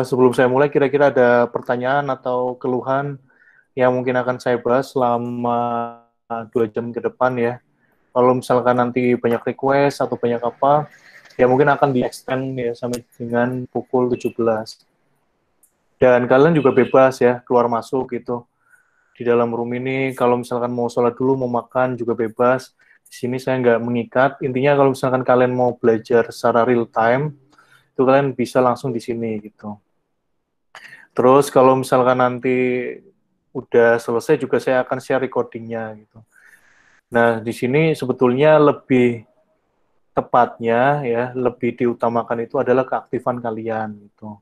sebelum saya mulai, kira-kira ada pertanyaan atau keluhan yang mungkin akan saya bahas selama 2 jam ke depan ya. Kalau misalkan nanti banyak request atau banyak apa, ya mungkin akan di-extend ya sampai dengan pukul 17. Dan kalian juga bebas ya, keluar masuk gitu. Di dalam room ini, kalau misalkan mau sholat dulu, mau makan juga bebas. Di sini saya nggak mengikat. Intinya kalau misalkan kalian mau belajar secara real time, itu kalian bisa langsung di sini gitu. Terus kalau misalkan nanti udah selesai juga saya akan share recordingnya gitu. Nah, di sini sebetulnya lebih tepatnya ya, lebih diutamakan itu adalah keaktifan kalian gitu.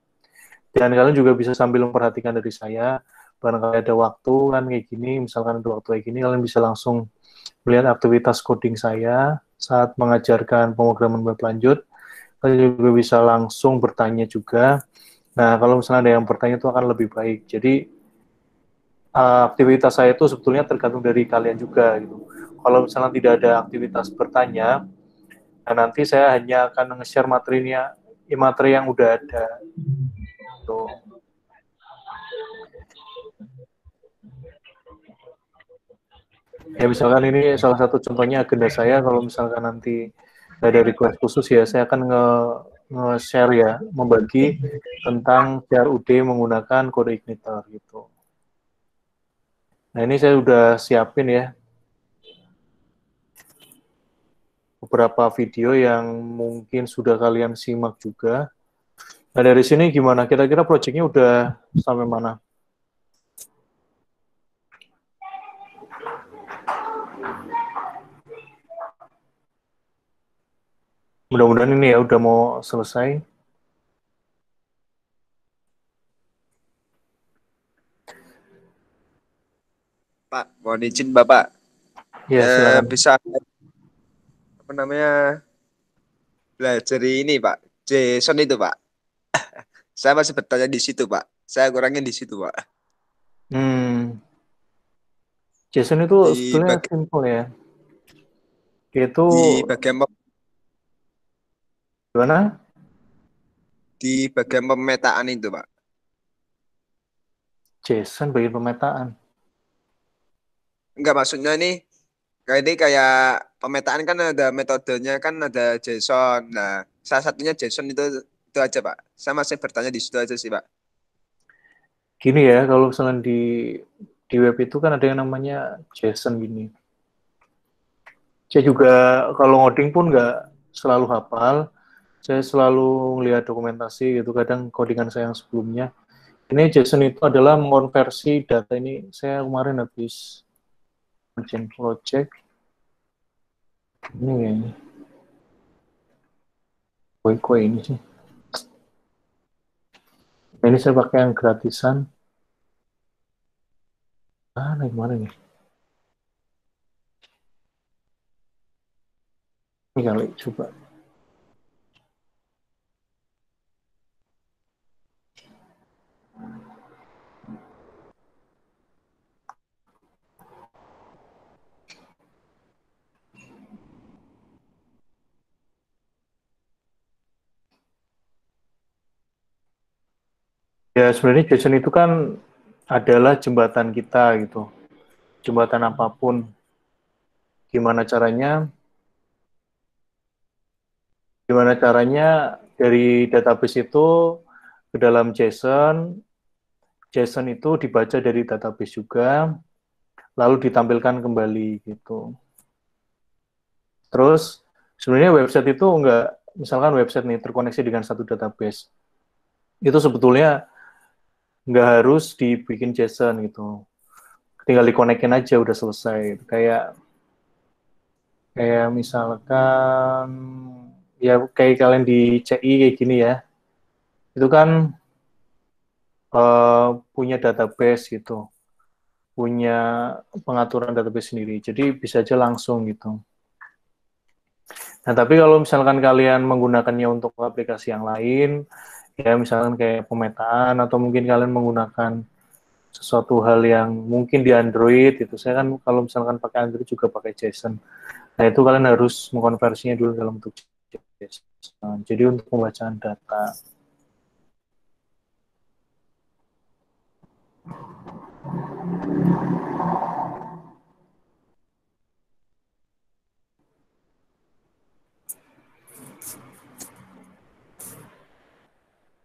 Dan kalian juga bisa sambil memperhatikan dari saya, barangkali ada waktu kan kayak gini, misalkan ada waktu kayak gini, kalian bisa langsung melihat aktivitas coding saya saat mengajarkan pemrograman web lanjut. Kalian juga bisa langsung bertanya juga. Nah, kalau misalnya ada yang bertanya itu akan lebih baik. Jadi, aktivitas saya itu sebetulnya tergantung dari kalian juga gitu. Kalau misalnya tidak ada aktivitas bertanya, nah nanti saya hanya akan nge-share materinya, materi yang udah ada. Tuh. Ya misalkan ini salah satu contohnya agenda saya, kalau misalkan nanti ada request khusus ya, saya akan nge-share ya, membagi tentang CRUD menggunakan kode igniter gitu. Nah ini saya udah siapin ya, beberapa video yang mungkin sudah kalian simak juga. Nah dari sini gimana? Kira-kira projectnya udah sampai mana? Mudah-mudahan ini ya udah mau selesai. Pak, mohon izin Bapak, Ya silakan. bisa apa namanya belajar ini Pak, JSON itu Pak. Saya masih bertanya di situ Pak. Saya kurangin di situ Pak. Hmm, JSON itu Di sebetulnya bag simple ya. Itu di bagian gimana? di bagian pemetaan itu Pak. JSON bagian pemetaan. Enggak, maksudnya nih kayak ini kayak pemetaan kan ada metodenya, kan ada JSON. Nah, salah satunya JSON itu aja Pak. Saya masih bertanya di situ aja sih Pak. Gini ya, kalau misalnya di web itu kan ada yang namanya JSON gini. Saya juga kalau ngoding pun nggak selalu hafal. Saya selalu melihat dokumentasi gitu. Kadang codingan saya yang sebelumnya. Ini JSON itu adalah mengonversi data ini. Saya kemarin habis bikin project. Ini kayaknya. Kue-kue ini sih. Nah, ini saya pakai yang gratisan. Mana gimana nih? Ini kali, coba. Ya, sebenarnya JSON itu kan adalah jembatan kita gitu. Jembatan apapun. Gimana caranya? Gimana caranya dari database itu ke dalam JSON, JSON itu dibaca dari database juga, lalu ditampilkan kembali gitu. Terus sebenarnya website itu enggak, misalkan website nih terkoneksi dengan satu database, itu sebetulnya nggak harus dibikin JSON gitu. Tinggal dikonekin aja udah selesai. Kayak kayak misalkan ya kayak kalian di CI kayak gini ya. Itu kan punya database gitu, punya pengaturan database sendiri. Jadi bisa aja langsung gitu. Nah, tapi kalau misalkan kalian menggunakannya untuk aplikasi yang lain, ya misalkan kayak pemetaan atau mungkin kalian menggunakan sesuatu hal yang mungkin di Android itu, saya kan kalau misalkan pakai Android juga pakai JSON. Nah, itu kalian harus mengkonversinya dulu dalam bentuk JSON. Jadi untuk pembacaan data.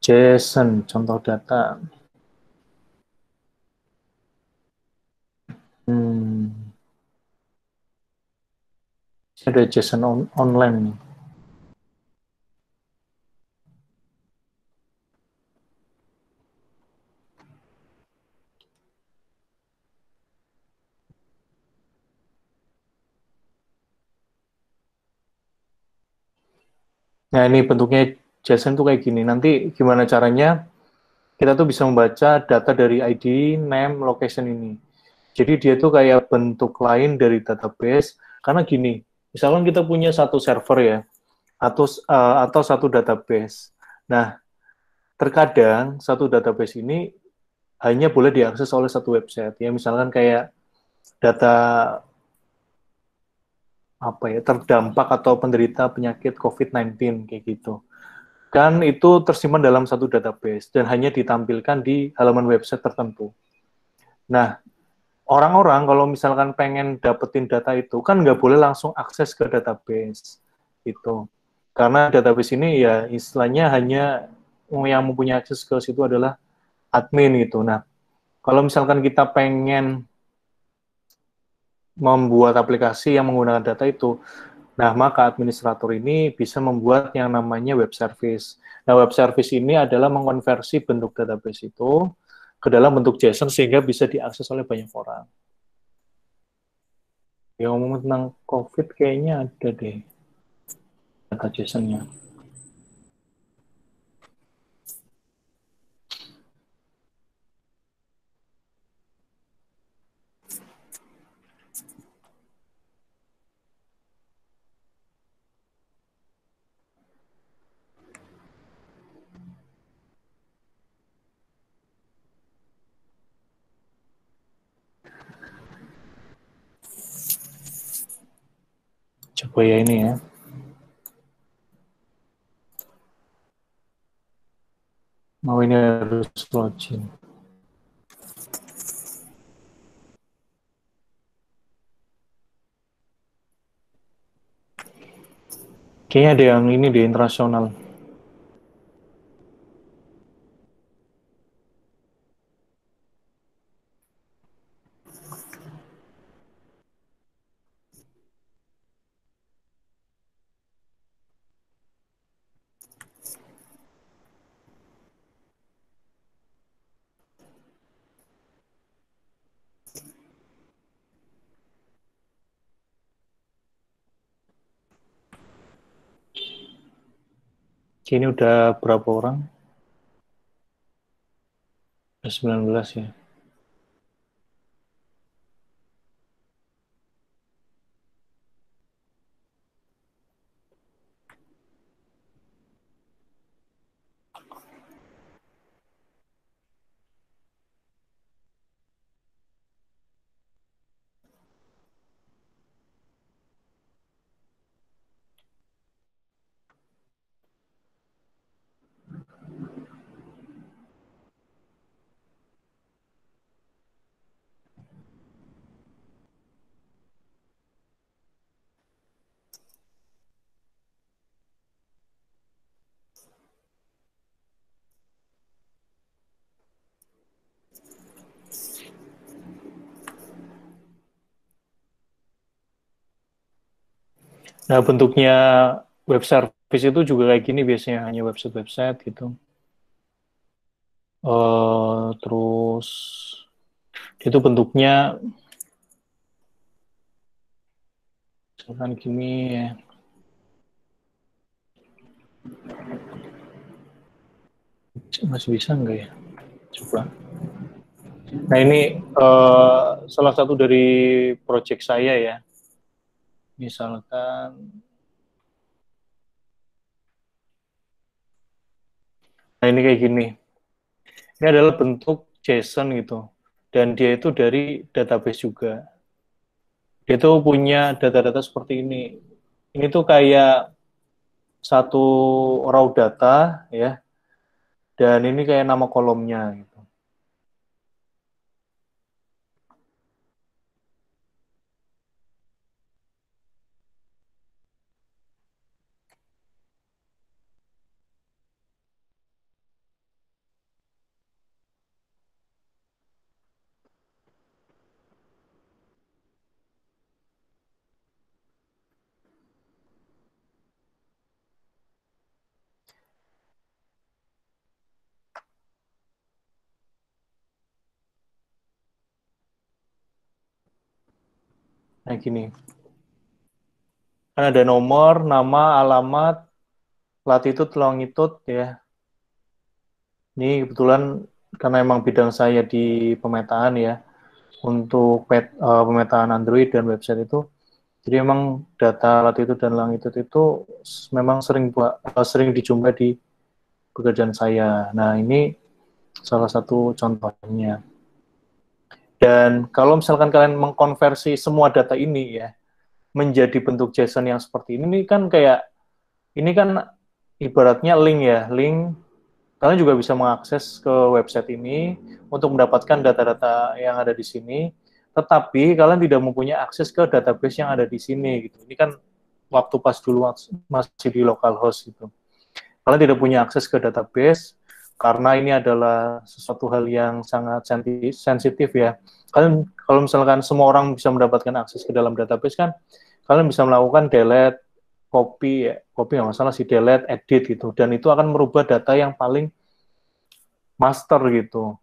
JSON, contoh data. Hmm, ada JSON online nih. Nah, ini bentuknya JSON tuh kayak gini. Nanti gimana caranya kita tuh bisa membaca data dari ID, name, location ini. Jadi dia tuh kayak bentuk lain dari database. Karena gini, misalkan kita punya satu server ya, atau satu database. Nah, terkadang satu database ini hanya boleh diakses oleh satu website. Ya, misalkan kayak data apa ya terdampak atau penderita penyakit COVID-19 kayak gitu. Kan itu tersimpan dalam satu database dan hanya ditampilkan di halaman website tertentu. Nah, orang-orang kalau misalkan pengen dapetin data itu kan nggak boleh langsung akses ke database gitu. Karena database ini ya istilahnya hanya yang mempunyai akses ke situ adalah admin gitu. Nah, kalau misalkan kita pengen membuat aplikasi yang menggunakan data itu, nah maka administrator ini bisa membuat yang namanya web service. Nah, web service ini adalah mengkonversi bentuk database itu ke dalam bentuk JSON sehingga bisa diakses oleh banyak orang. Yang ngomong tentang COVID kayaknya ada deh data JSON-nya. Coba ya ini ya. Mau ini harus login. Kayaknya ada yang ini di internasional. Kini udah berapa orang? Udah 19 ya. Nah, bentuknya web service itu juga kayak gini biasanya, hanya website-website gitu. Terus itu bentuknya misalkan gini ya. Masih bisa nggak ya? Coba. Nah, ini salah satu dari project saya ya. Misalkan, nah ini kayak gini. Ini adalah bentuk JSON gitu. Dan dia itu dari database juga. Dia tuh punya data-data seperti ini. Ini tuh kayak satu raw data ya. Dan ini kayak nama kolomnya gitu. Nah, gini. Kan ada nomor, nama, alamat, latitude, longitude ya. Ini kebetulan karena emang bidang saya di pemetaan ya, untuk pemetaan Android dan website itu. Jadi emang data latitude dan longitude itu memang sering dijumpai di pekerjaan saya. Nah, ini salah satu contohnya. Dan kalau misalkan kalian mengkonversi semua data ini ya menjadi bentuk JSON yang seperti ini kan kayak ini kan ibaratnya link ya, link kalian juga bisa mengakses ke website ini untuk mendapatkan data-data yang ada di sini, tetapi kalian tidak mempunyai akses ke database yang ada di sini gitu. Ini kan waktu pas dulu masih di localhost gitu. Kalian tidak punya akses ke database karena ini adalah sesuatu hal yang sangat sensitif ya. Kalian kalau misalkan semua orang bisa mendapatkan akses ke dalam database kan, kalian bisa melakukan delete, copy nggak masalah sih, delete, edit gitu, dan itu akan merubah data yang paling master gitu.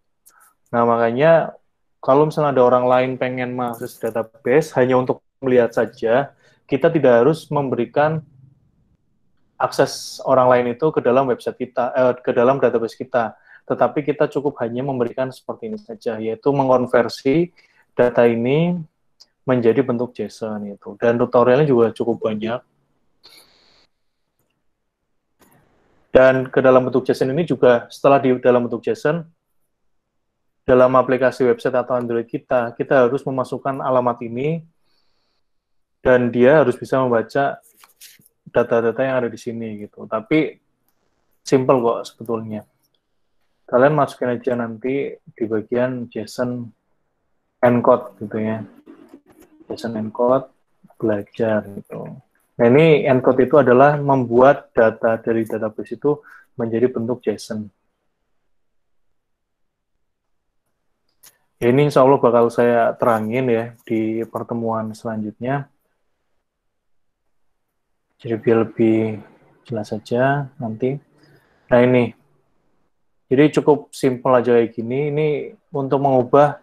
Nah makanya kalau misalnya ada orang lain pengen mengakses database hanya untuk melihat saja, kita tidak harus memberikan akses orang lain itu ke dalam website kita, ke dalam database kita. Tetapi kita cukup hanya memberikan seperti ini saja, yaitu mengonversi data ini menjadi bentuk JSON itu. Dan tutorialnya juga cukup banyak. Dan ke dalam bentuk JSON ini juga setelah di dalam bentuk JSON, dalam aplikasi website atau Android kita harus memasukkan alamat ini dan dia harus bisa membaca data-data yang ada di sini gitu. Tapi simple kok sebetulnya. Kalian masukin aja nanti di bagian JSON encode gitu ya. JSON encode belajar gitu. Nah ini encode itu adalah membuat data dari database itu menjadi bentuk JSON. Ya, ini insya Allah bakal saya terangin ya di pertemuan selanjutnya. Jadi biar lebih jelas saja nanti. Nah ini, jadi cukup simpel aja kayak gini. Ini untuk mengubah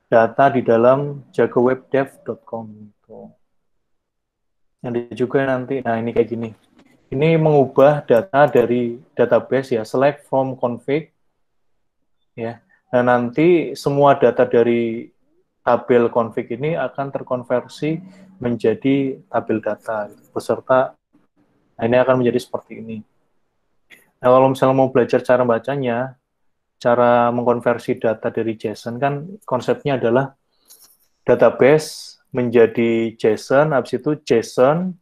data di dalam jagowebdev.com. Gitu. Nanti juga nanti, nah ini kayak gini. Ini mengubah data dari database ya, select from config ya. Nah nanti semua data dari tabel config ini akan terkonversi menjadi tabel data gitu, beserta. Nah ini akan menjadi seperti ini. Nah kalau misalnya mau belajar cara bacanya, cara mengkonversi data dari JSON kan konsepnya adalah database menjadi JSON, habis itu JSON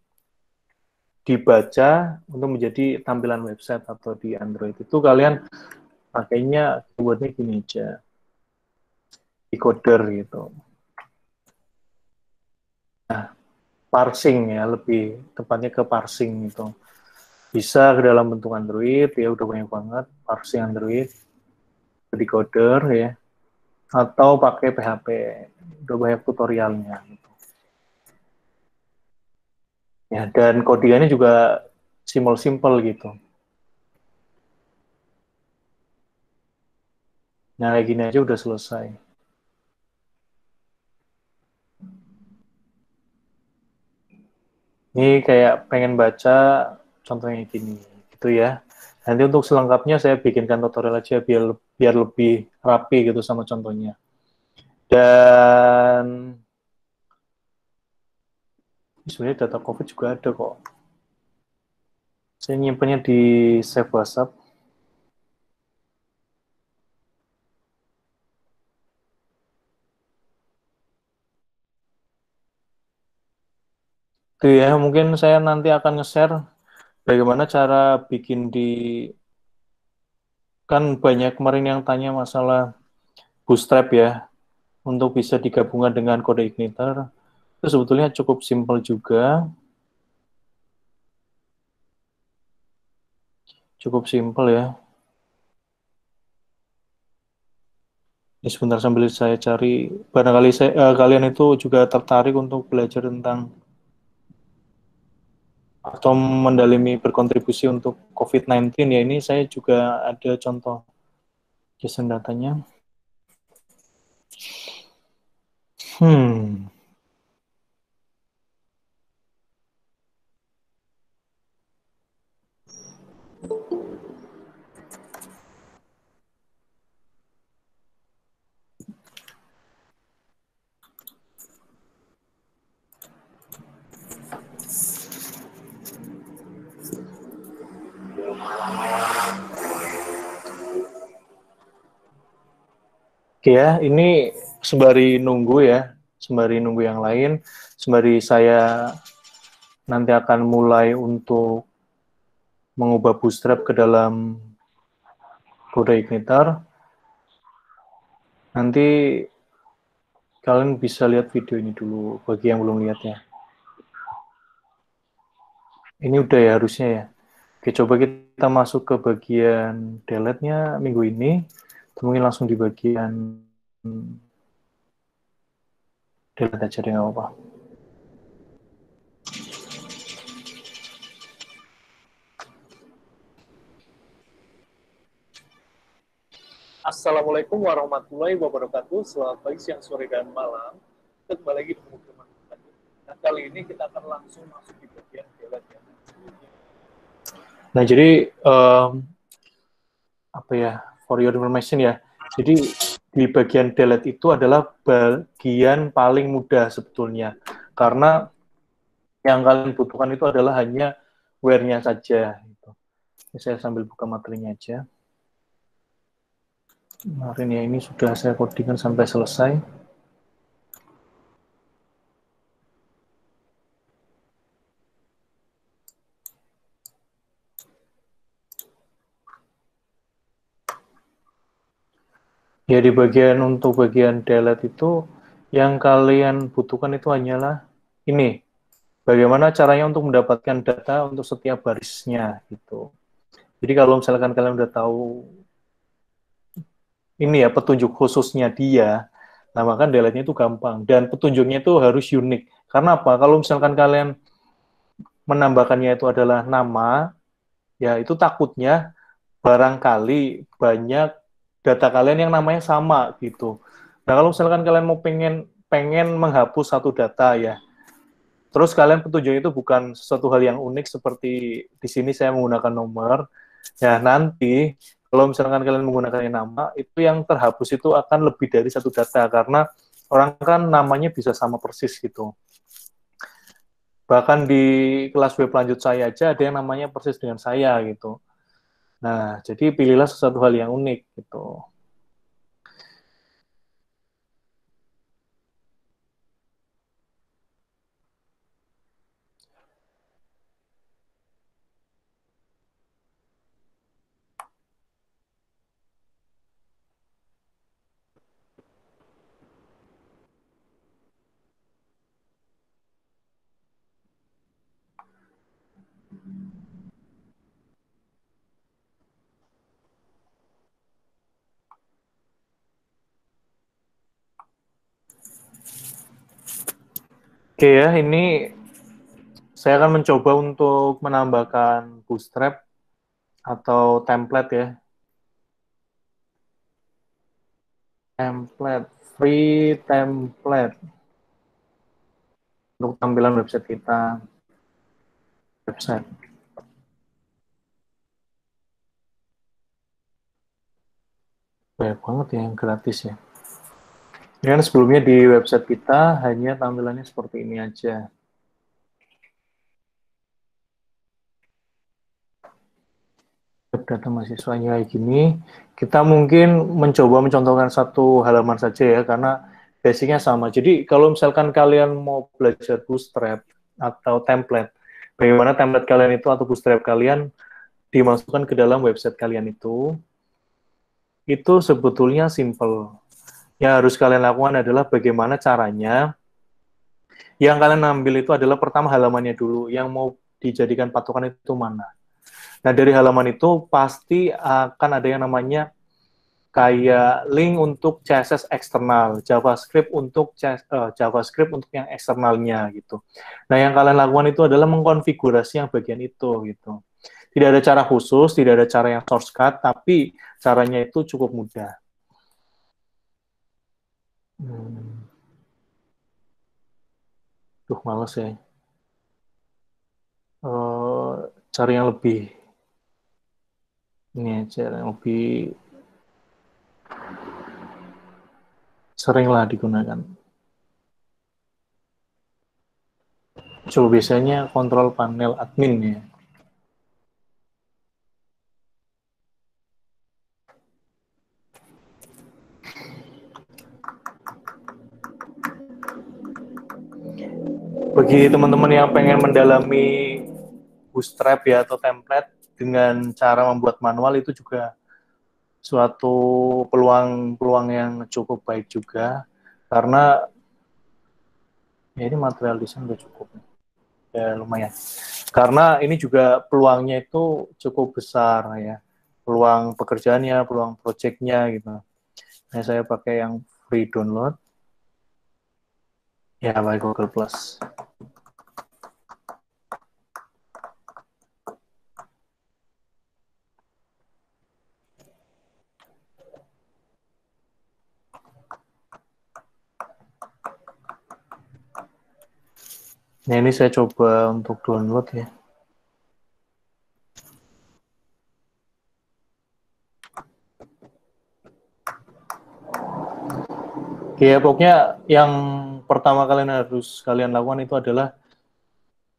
dibaca untuk menjadi tampilan website atau di Android. Itu kalian pakainya keywordnya gini aja, decoder gitu. Nah, parsing ya, lebih tepatnya ke parsing gitu. Bisa ke dalam bentuk Android, ya udah banyak banget, parsing Android, decoder ya, atau pakai PHP, udah banyak tutorialnya. Gitu. Ya, dan kodiannya juga simple gitu. Nah, kayak gini aja udah selesai. Ini kayak pengen baca contohnya gini, gitu ya. Nanti untuk selengkapnya saya bikinkan tutorial aja biar biar lebih rapi gitu sama contohnya. Dan sebenarnya data COVID juga ada kok. Saya nyimpennya di save WhatsApp. Itu ya, mungkin saya nanti akan nge-share bagaimana cara bikin di, kan banyak kemarin yang tanya masalah Bootstrap ya, untuk bisa digabungkan dengan kode igniter. Itu sebetulnya cukup simpel juga. Cukup simpel ya. Ini sebentar sambil saya cari. Barangkali kalian itu juga tertarik untuk belajar tentang atau mendalami berkontribusi untuk COVID-19 ya. Ini saya juga ada contoh JSON datanya. Hmm. Oke ya, ini sembari nunggu yang lain, sembari saya nanti akan mulai untuk mengubah bootstrap ke dalam kode igniter. Nanti kalian bisa lihat video ini dulu bagi yang belum lihat ya. Ini udah ya harusnya ya. Oke, coba kita masuk ke bagian delete-nya minggu ini. Mungkin langsung di bagian delete aja deh, nggak apa-apa. Assalamualaikum warahmatullahi wabarakatuh. Selamat pagi, siang, sore, dan malam. Kita kembali lagi dengan teman-teman. Nah, kali ini kita akan langsung masuk di bagian delete ya. Nah, jadi apa ya, for your information ya. Jadi di bagian delete itu adalah bagian paling mudah sebetulnya. Karena yang kalian butuhkan itu adalah hanya where-nya saja. Gitu. Saya sambil buka materinya aja. Kemarin ya ini sudah saya codingkan sampai selesai. Ya di untuk bagian delete itu yang kalian butuhkan itu hanyalah ini. Bagaimana caranya untuk mendapatkan data untuk setiap barisnya gitu. Jadi kalau misalkan kalian udah tahu ini ya petunjuk khususnya dia, nah maka delete-nya itu gampang dan petunjuknya itu harus unik. Karena apa? Kalau misalkan kalian menambahkannya itu adalah nama, ya itu takutnya barangkali banyak data kalian yang namanya sama gitu. Nah kalau misalkan kalian mau pengen menghapus satu data ya, terus kalian petunjuknya itu bukan sesuatu hal yang unik seperti di sini saya menggunakan nomor, ya nanti kalau misalkan kalian menggunakan nama, itu yang terhapus itu akan lebih dari satu data karena orang kan namanya bisa sama persis gitu. Bahkan di kelas web lanjut saya aja ada yang namanya persis dengan saya gitu. Nah, jadi pilihlah sesuatu hal yang unik gitu. Oke ya, ini saya akan mencoba untuk menambahkan bootstrap atau template ya. Template, free template untuk tampilan website kita. Website. Banyak banget ya yang gratis ya. Ini kan sebelumnya di website kita hanya tampilannya seperti ini aja. Data mahasiswanya kayak gini. Kita mungkin mencoba mencontohkan satu halaman saja ya, karena basicnya sama. Jadi kalau misalkan kalian mau belajar bootstrap atau template, bagaimana template kalian itu atau bootstrap kalian dimasukkan ke dalam website kalian itu sebetulnya simple. Yang harus kalian lakukan adalah bagaimana caranya. Yang kalian ambil itu adalah pertama halamannya dulu, yang mau dijadikan patokan itu mana. Nah, dari halaman itu pasti akan ada yang namanya kayak link untuk CSS eksternal, JavaScript untuk JavaScript untuk yang eksternalnya gitu. Nah, yang kalian lakukan itu adalah mengkonfigurasi yang bagian itu gitu. Tidak ada cara khusus, tidak ada cara yang shortcut, tapi caranya itu cukup mudah. Duh, males ya. Cari yang lebih ini aja, yang lebih sering lah digunakan. Coba biasanya kontrol panel admin ya. Bagi teman-teman yang pengen mendalami Bootstrap ya atau template dengan cara membuat manual itu juga suatu peluang yang cukup baik juga, karena ya ini material desain udah cukup ya, lumayan. Karena ini juga peluangnya itu cukup besar ya, peluang pekerjaannya, peluang projectnya gitu. Nah, saya pakai yang free download ya, by Google Plus. Nah, ini saya coba untuk download ya. Ya, pokoknya yang pertama kalian lakukan itu adalah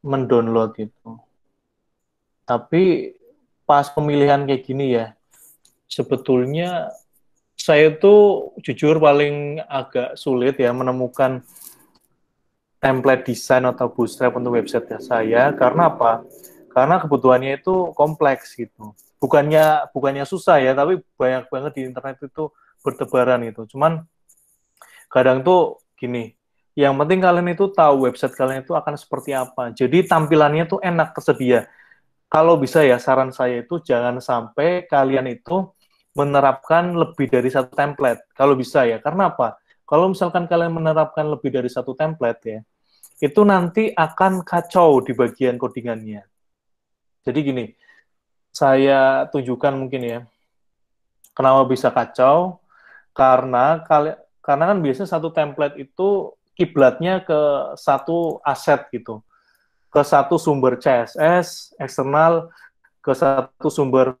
mendownload itu. Tapi pas pemilihan kayak gini ya, sebetulnya saya tuh jujur paling agak sulit ya menemukan template desain atau bootstrap untuk website saya. Karena apa? Karena kebutuhannya itu kompleks gitu. Bukannya susah ya, tapi banyak banget di internet itu bertebaran gitu. Cuman kadang tuh gini, yang penting kalian itu tahu website kalian itu akan seperti apa. Jadi tampilannya tuh enak, tersedia. Kalau bisa ya, saran saya itu jangan sampai kalian itu menerapkan lebih dari satu template. Kalau bisa ya, karena apa? Kalau misalkan kalian menerapkan lebih dari satu template ya, itu nanti akan kacau di bagian codingannya. Jadi gini, saya tunjukkan mungkin ya, kenapa bisa kacau, karena kan biasanya satu template itu kiblatnya ke satu aset gitu, ke satu sumber CSS eksternal, ke satu sumber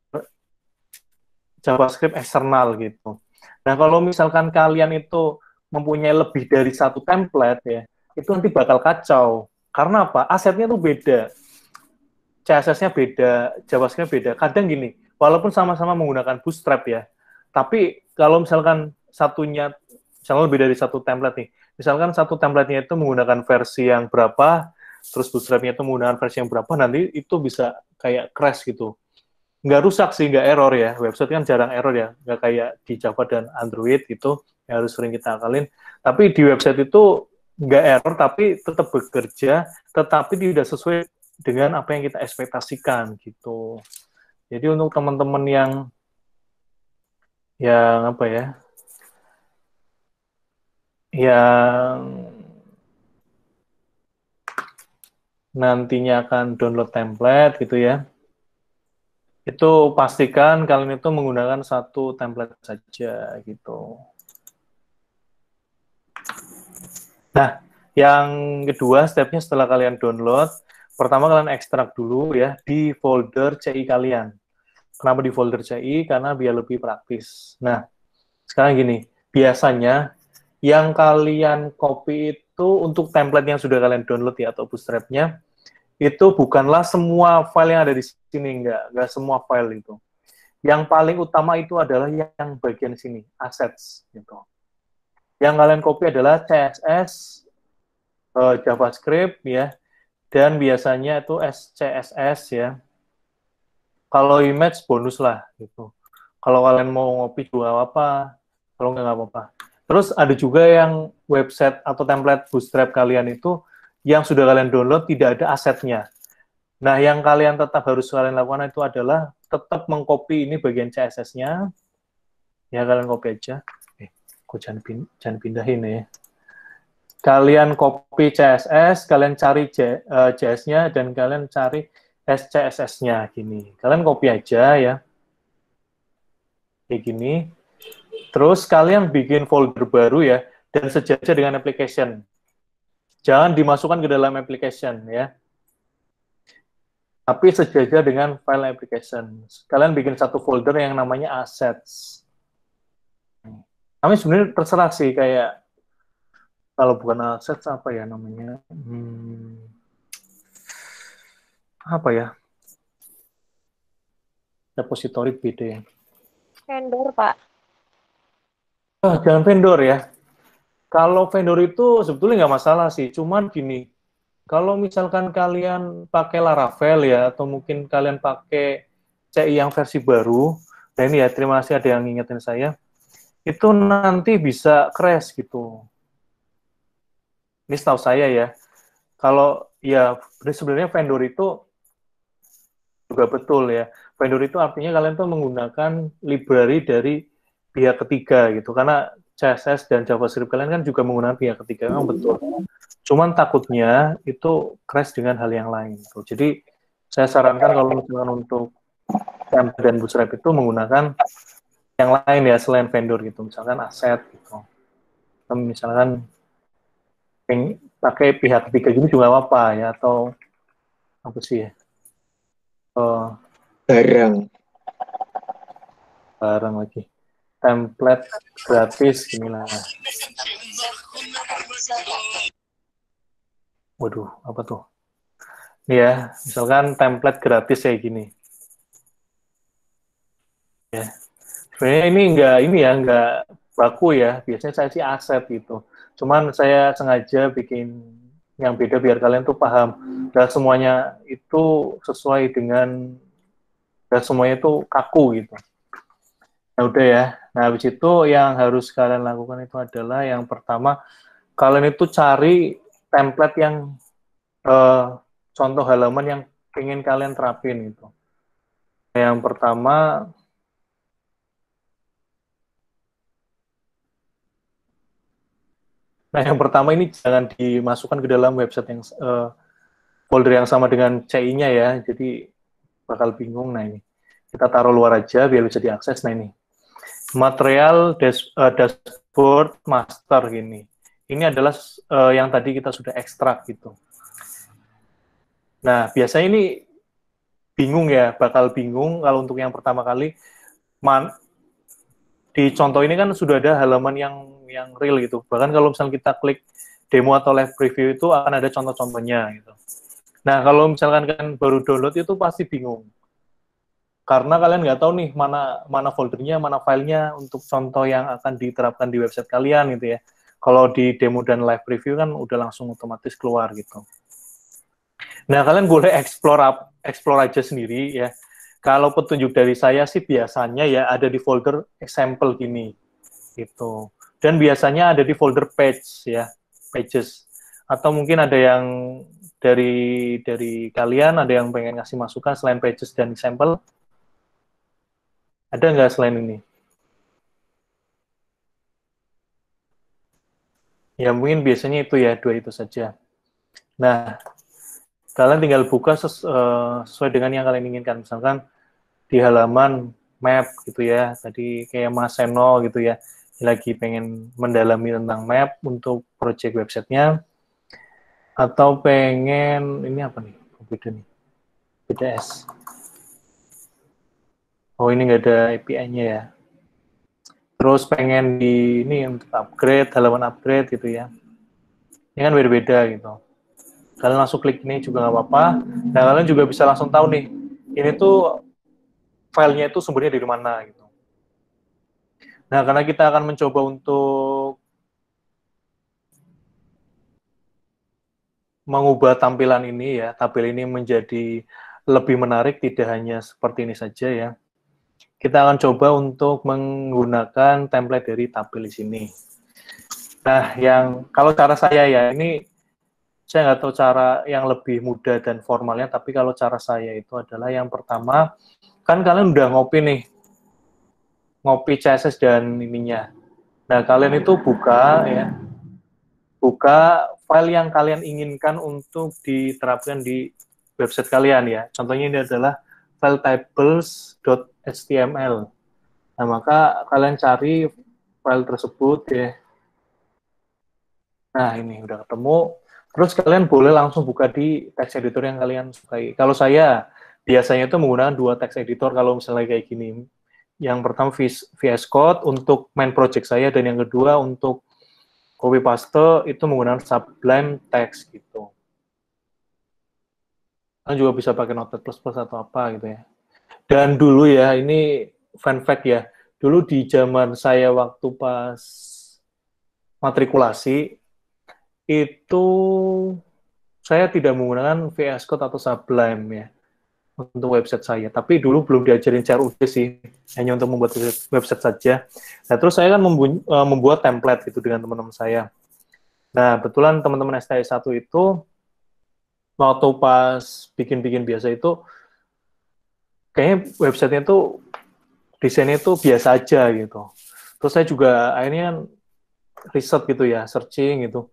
JavaScript eksternal gitu. Nah, kalau misalkan kalian itu mempunyai lebih dari satu template ya, itu nanti bakal kacau. Karena apa? Asetnya tuh beda, CSS-nya beda, JavaScript beda. Kadang gini, walaupun sama-sama menggunakan Bootstrap ya, tapi kalau misalkan misalnya lebih dari satu template nih, misalkan satu template-nya itu menggunakan versi yang berapa, terus Bootstrap-nya itu menggunakan versi yang berapa, nanti itu bisa kayak crash gitu. Nggak rusak sih, nggak error ya. Website kan jarang error ya, nggak kayak di Java dan Android gitu, yang harus sering kita akalin. Tapi di website itu nggak error, tapi tetap bekerja, tetapi tidak sesuai dengan apa yang kita ekspektasikan gitu. Jadi untuk teman-teman yang apa ya, yang nantinya akan download template gitu ya, itu pastikan kalian itu menggunakan satu template saja gitu. Nah, yang kedua stepnya setelah kalian download, pertama kalian ekstrak dulu ya di folder CI kalian. Kenapa di folder CI? Karena biar lebih praktis. Nah, sekarang gini, biasanya yang kalian copy itu untuk template yang sudah kalian download ya atau bootstrap-nya, itu bukanlah semua file yang ada di sini, enggak semua file itu. Yang paling utama itu adalah yang bagian sini, assets gitu. Yang kalian copy adalah CSS, JavaScript ya, dan biasanya itu SCSS ya. Kalau image bonus lah gitu. Kalau kalian mau ngopi juga apa, kalau nggak apa-apa. Terus ada juga yang website atau template Bootstrap kalian itu yang sudah kalian download tidak ada asetnya. Nah, yang kalian tetap harus kalian lakukan itu adalah tetap mengcopy ini bagian CSS-nya. Ya, kalian copy aja. Kok jangan pindahin ya. Kalian copy CSS, kalian cari JS-nya, dan kalian cari SCSS-nya gini. Kalian copy aja ya. Kayak gini. Terus kalian bikin folder baru ya, dan sejajar dengan application. Jangan dimasukkan ke dalam application ya. Tapi sejajar dengan file application. Kalian bikin satu folder yang namanya assets. Kami sebenarnya terserah sih, kayak kalau bukan assets apa ya namanya? Apa ya? Repository beda ya. Vendor, Pak. Jangan vendor ya. Kalau vendor itu sebetulnya nggak masalah sih. Cuman gini, Kalau misalkan kalian pakai Laravel ya, atau mungkin kalian pakai CI yang versi baru, nah ini ya, terima kasih ada yang ngingetin saya, itu nanti bisa crash gitu. Ini setahu saya ya. Kalau ya sebenarnya vendor itu juga betul ya. Vendor itu artinya kalian tuh menggunakan library dari pihak ketiga gitu. Karena CSS dan JavaScript kalian kan juga menggunakan pihak ketiga, memang betul. Cuman takutnya itu crash dengan hal yang lain. Gitu. Jadi saya sarankan kalau misalkan untuk template dan bootstrap itu menggunakan yang lain ya selain vendor gitu. Misalkan aset gitu. Atau misalkan pakai pihak ketiga gitu juga apa ya, atau apa sih ya, Barang. barang lagi, template gratis gini lah. Waduh, apa tuh ya, misalkan template gratis kayak gini ya. Sebenarnya ini enggak baku ya, biasanya saya sih aset gitu, cuman saya sengaja bikin yang beda biar kalian tuh paham dan semuanya itu sesuai dengan, dan semuanya itu kaku gitu. Nah udah ya, nah habis itu yang harus kalian lakukan itu adalah yang pertama, kalian itu cari template yang eh, contoh halaman yang ingin kalian terapin gitu. Yang pertama, yang pertama ini jangan dimasukkan ke dalam website yang folder yang sama dengan CI-nya ya, jadi bakal bingung. Nah ini kita taruh luar aja biar bisa diakses. Nah ini material dashboard master gini. Ini adalah yang tadi kita sudah ekstrak gitu. Nah biasanya ini bingung ya, bakal bingung kalau untuk yang pertama kali. Di contoh ini kan sudah ada halaman yang real gitu. Bahkan kalau misalnya kita klik demo atau live preview itu akan ada contoh-contohnya gitu. Nah, kalau misalkan kan baru download itu pasti bingung. Karena kalian nggak tahu nih mana foldernya, mana filenya untuk contoh yang akan diterapkan di website kalian gitu ya. Kalau di demo dan live preview kan udah langsung otomatis keluar gitu. Nah, kalian boleh explore aja sendiri ya. Kalau petunjuk dari saya sih biasanya ya ada di folder example gini gitu. Dan biasanya ada di folder page ya, pages. Atau mungkin ada yang dari kalian ada yang pengen ngasih masukan selain pages dan example? Ada nggak selain ini? Ya mungkin biasanya itu ya, dua itu saja. Nah, kalian tinggal buka sesuai dengan yang kalian inginkan. Misalkan di halaman map gitu ya, tadi kayak Mas Seno gitu ya, lagi pengen mendalami tentang map untuk project websitenya, atau pengen ini apa nih, beda nih, BTS. Oh ini nggak ada API-nya ya. Terus pengen di ini untuk upgrade, halaman upgrade gitu ya. Ini kan beda-beda gitu. Kalian langsung klik ini juga nggak apa-apa. Nah kalian juga bisa langsung tahu nih, ini tuh filenya itu sumbernya dari mana gitu. Nah karena kita akan mencoba untuk mengubah tampilan ini ya, tabel ini menjadi lebih menarik, tidak hanya seperti ini saja ya. Kita akan coba untuk menggunakan template dari tabel di sini. Nah, yang kalau cara saya ya, ini saya nggak tahu cara yang lebih mudah dan formalnya, tapi kalau cara saya itu adalah yang pertama, kan kalian udah ngopi nih, ngopi CSS dan ininya. Nah, kalian itu buka ya, buka file yang kalian inginkan untuk diterapkan di website kalian ya. Contohnya ini adalah file tables.html. Nah, maka kalian cari file tersebut ya. Nah, ini udah ketemu. Terus kalian boleh langsung buka di text editor yang kalian sukai. Kalau saya biasanya itu menggunakan dua text editor kalau misalnya kayak gini. Yang pertama VS Code untuk main project saya, dan yang kedua untuk copy paste itu menggunakan Sublime Text gitu. Kalian juga bisa pakai Notepad++ atau apa gitu ya. Dan dulu ya, ini fun fact ya, dulu di zaman saya waktu pas matrikulasi, itu saya tidak menggunakan VS Code atau Sublime ya untuk website saya. Tapi dulu belum diajarin CRUD sih, hanya untuk membuat website saja. Nah, terus saya kan membuat template gitu dengan teman-teman saya. Nah, kebetulan teman-teman STI 1 itu waktu pas bikin-bikin biasa itu kayaknya websitenya tuh desainnya tuh biasa aja gitu. Terus saya juga akhirnya kan riset gitu ya, searching gitu.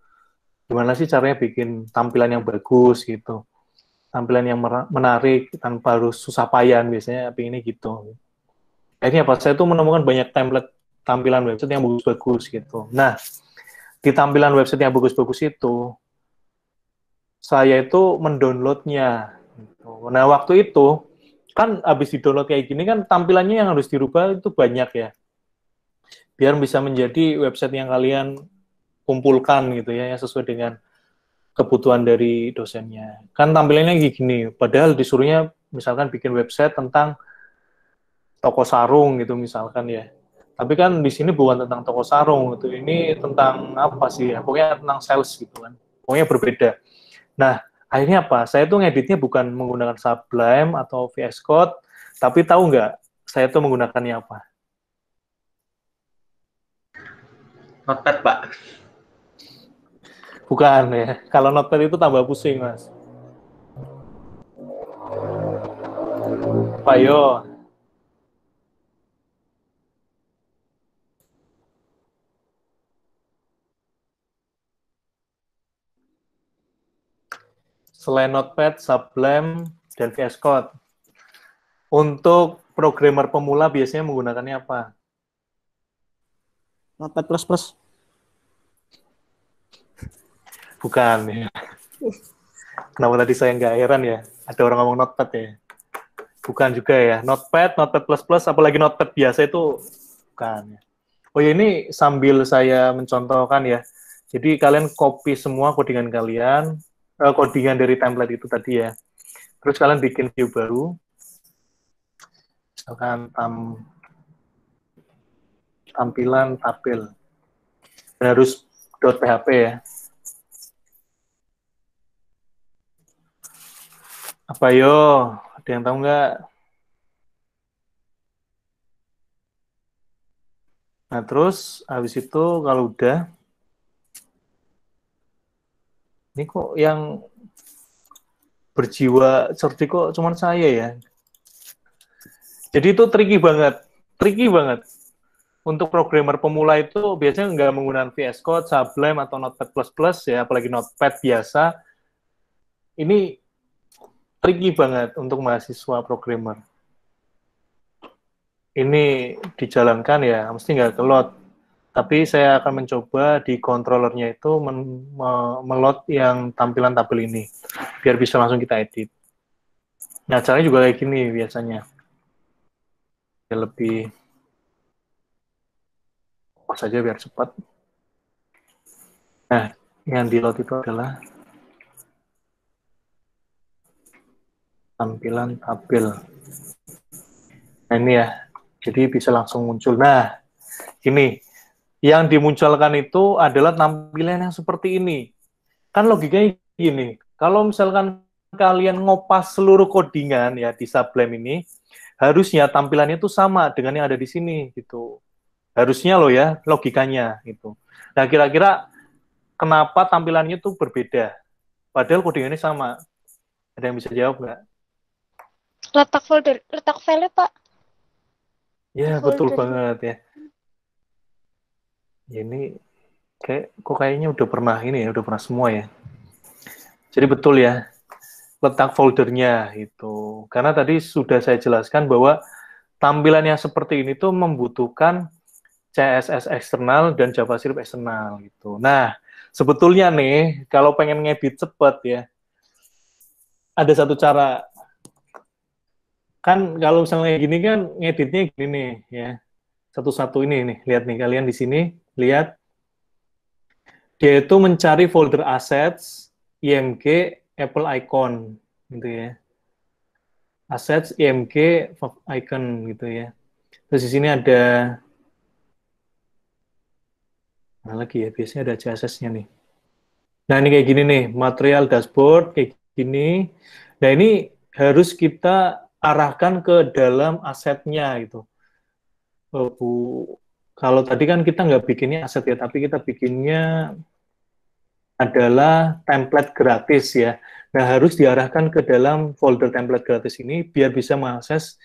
Gimana sih caranya bikin tampilan yang bagus gitu. Tampilan yang menarik tanpa harus susah payah, biasanya pinginnya gitu. Akhirnya apa? Saya tuh menemukan banyak template tampilan website yang bagus-bagus gitu. Nah, di tampilan website yang bagus-bagus itu, saya itu mendownloadnya. Gitu. Nah, waktu itu, kan habis di-download kayak gini kan tampilannya yang harus dirubah itu banyak ya. Biar bisa menjadi website yang kalian kumpulkan gitu ya, yang sesuai dengan kebutuhan dari dosennya. Kan tampilannya kayak gini, padahal disuruhnya misalkan bikin website tentang toko sarung gitu misalkan ya. Tapi kan di sini bukan tentang toko sarung gitu. Ini tentang apa sih ya? Pokoknya tentang sales gitu kan. Pokoknya berbeda. Nah, akhirnya apa? Saya tuh ngeditnya bukan menggunakan Sublime atau VS Code, tapi tahu nggak? Saya tuh menggunakannya apa? Notepad, Pak. Bukan ya. Kalau Notepad itu tambah pusing, Mas. Pak Yo. Selain Notepad, Sublime, dan VS Code. Untuk programmer pemula biasanya menggunakannya apa? Notepad plus plus. Bukan ya. Kenapa tadi saya nggak heran ya? Ada orang ngomong Notepad ya. Bukan juga ya. Notepad, Notepad plus plus, apalagi Notepad biasa itu bukan ya. Oh ya, ini sambil saya mencontohkan ya. Jadi kalian copy semua codingan kalian, codingan dari template itu tadi ya. Terus kalian bikin view baru. Misalkan tampilan tabel. Dan harus .php ya. Apa yo? Ada yang tahu nggak? Nah, terus habis itu kalau udah, ini kok yang berjiwa cerdik kok cuman saya ya. Jadi itu tricky banget. Untuk programmer pemula itu biasanya nggak menggunakan VS Code, Sublime, atau Notepad++, ya, apalagi Notepad biasa. Ini tricky banget untuk mahasiswa programmer. Ini dijalankan ya, mesti nggak ke-load. Tapi saya akan mencoba di controllernya itu meload yang tampilan tabel ini, biar bisa langsung kita edit. Nah, caranya juga kayak gini biasanya. Ya, lebih saja biar cepat. Nah, yang di load itu adalah tampilan tabel. Nah, ini ya. Jadi bisa langsung muncul. Nah, ini yang dimunculkan itu adalah tampilan yang seperti ini. Kan logikanya gini. Kalau misalkan kalian ngopas seluruh codingan ya di Sublime ini, harusnya tampilannya itu sama dengan yang ada di sini gitu. Harusnya loh ya, logikanya gitu. Nah, kira-kira kenapa tampilannya itu berbeda? Padahal codingannya sama. Ada yang bisa jawab nggak? Letak file, Pak. Ya, betul banget ya. Ini kayaknya udah pernah ini ya, udah pernah semua ya. Jadi betul ya, letak foldernya itu. Karena tadi sudah saya jelaskan bahwa tampilan yang seperti ini tuh membutuhkan CSS eksternal dan JavaScript eksternal gitu. Nah, sebetulnya nih kalau pengen ngedit cepet ya, ada satu cara. Kan kalau misalnya gini kan ngeditnya gini nih ya. Satu-satu ini nih, lihat nih kalian di sini, lihat dia itu mencari folder assets, img, Apple icon gitu ya. Assets, img, icon gitu ya. Terus di sini ada mana lagi ya, biasanya ada CSS-nya nih. Nah, ini kayak gini nih, material dashboard kayak gini. Nah, ini harus kita arahkan ke dalam asetnya gitu. Bu, kalau tadi kan kita nggak bikinnya aset ya, tapi kita bikinnya adalah template gratis ya. Nah, harus diarahkan ke dalam folder template gratis ini biar bisa mengakses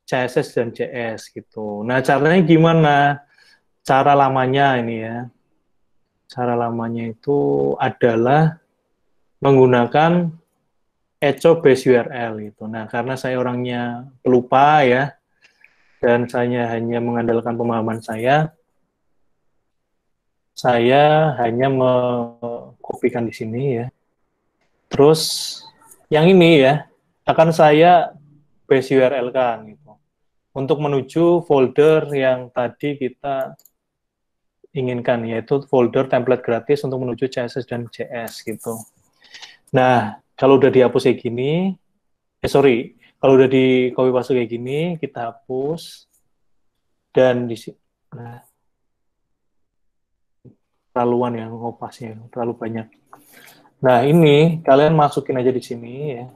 CSS dan JS gitu. Nah, caranya gimana? Cara lamanya ini ya. Cara lamanya itu adalah menggunakan echo base URL itu. Nah, karena saya orangnya pelupa ya, dan saya hanya mengandalkan pemahaman saya hanya mengkopikan di sini ya. Terus yang ini ya, akan saya base URL kan gitu. Untuk menuju folder yang tadi kita inginkan, yaitu folder template gratis untuk menuju CSS dan JS gitu. Nah, kalau udah dihapus kayak gini, kalau udah di copy paste kayak gini, kita hapus dan di sini, nah, terlaluan ya ngopasnya, terlalu banyak. Nah, ini kalian masukin aja di sini ya,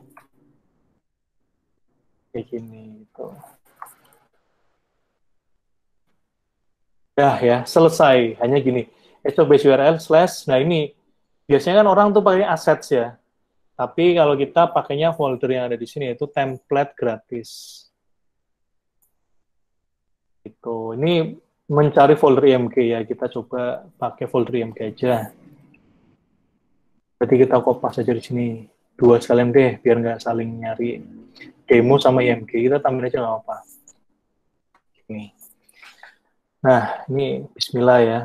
kayak gini gitu. Ya, selesai. Hanya gini, base URL slash, nah ini, biasanya kan orang tuh pakai assets ya, tapi kalau kita pakainya folder yang ada di sini, yaitu template gratis. Itu. Ini mencari folder IMG ya, kita coba pakai folder IMG aja. Berarti kita kopas aja di sini. Dua sekalian deh, biar nggak saling nyari. Demo sama IMG, kita tambahin aja nggak apa-apa. Ini. Nah, ini bismillah ya.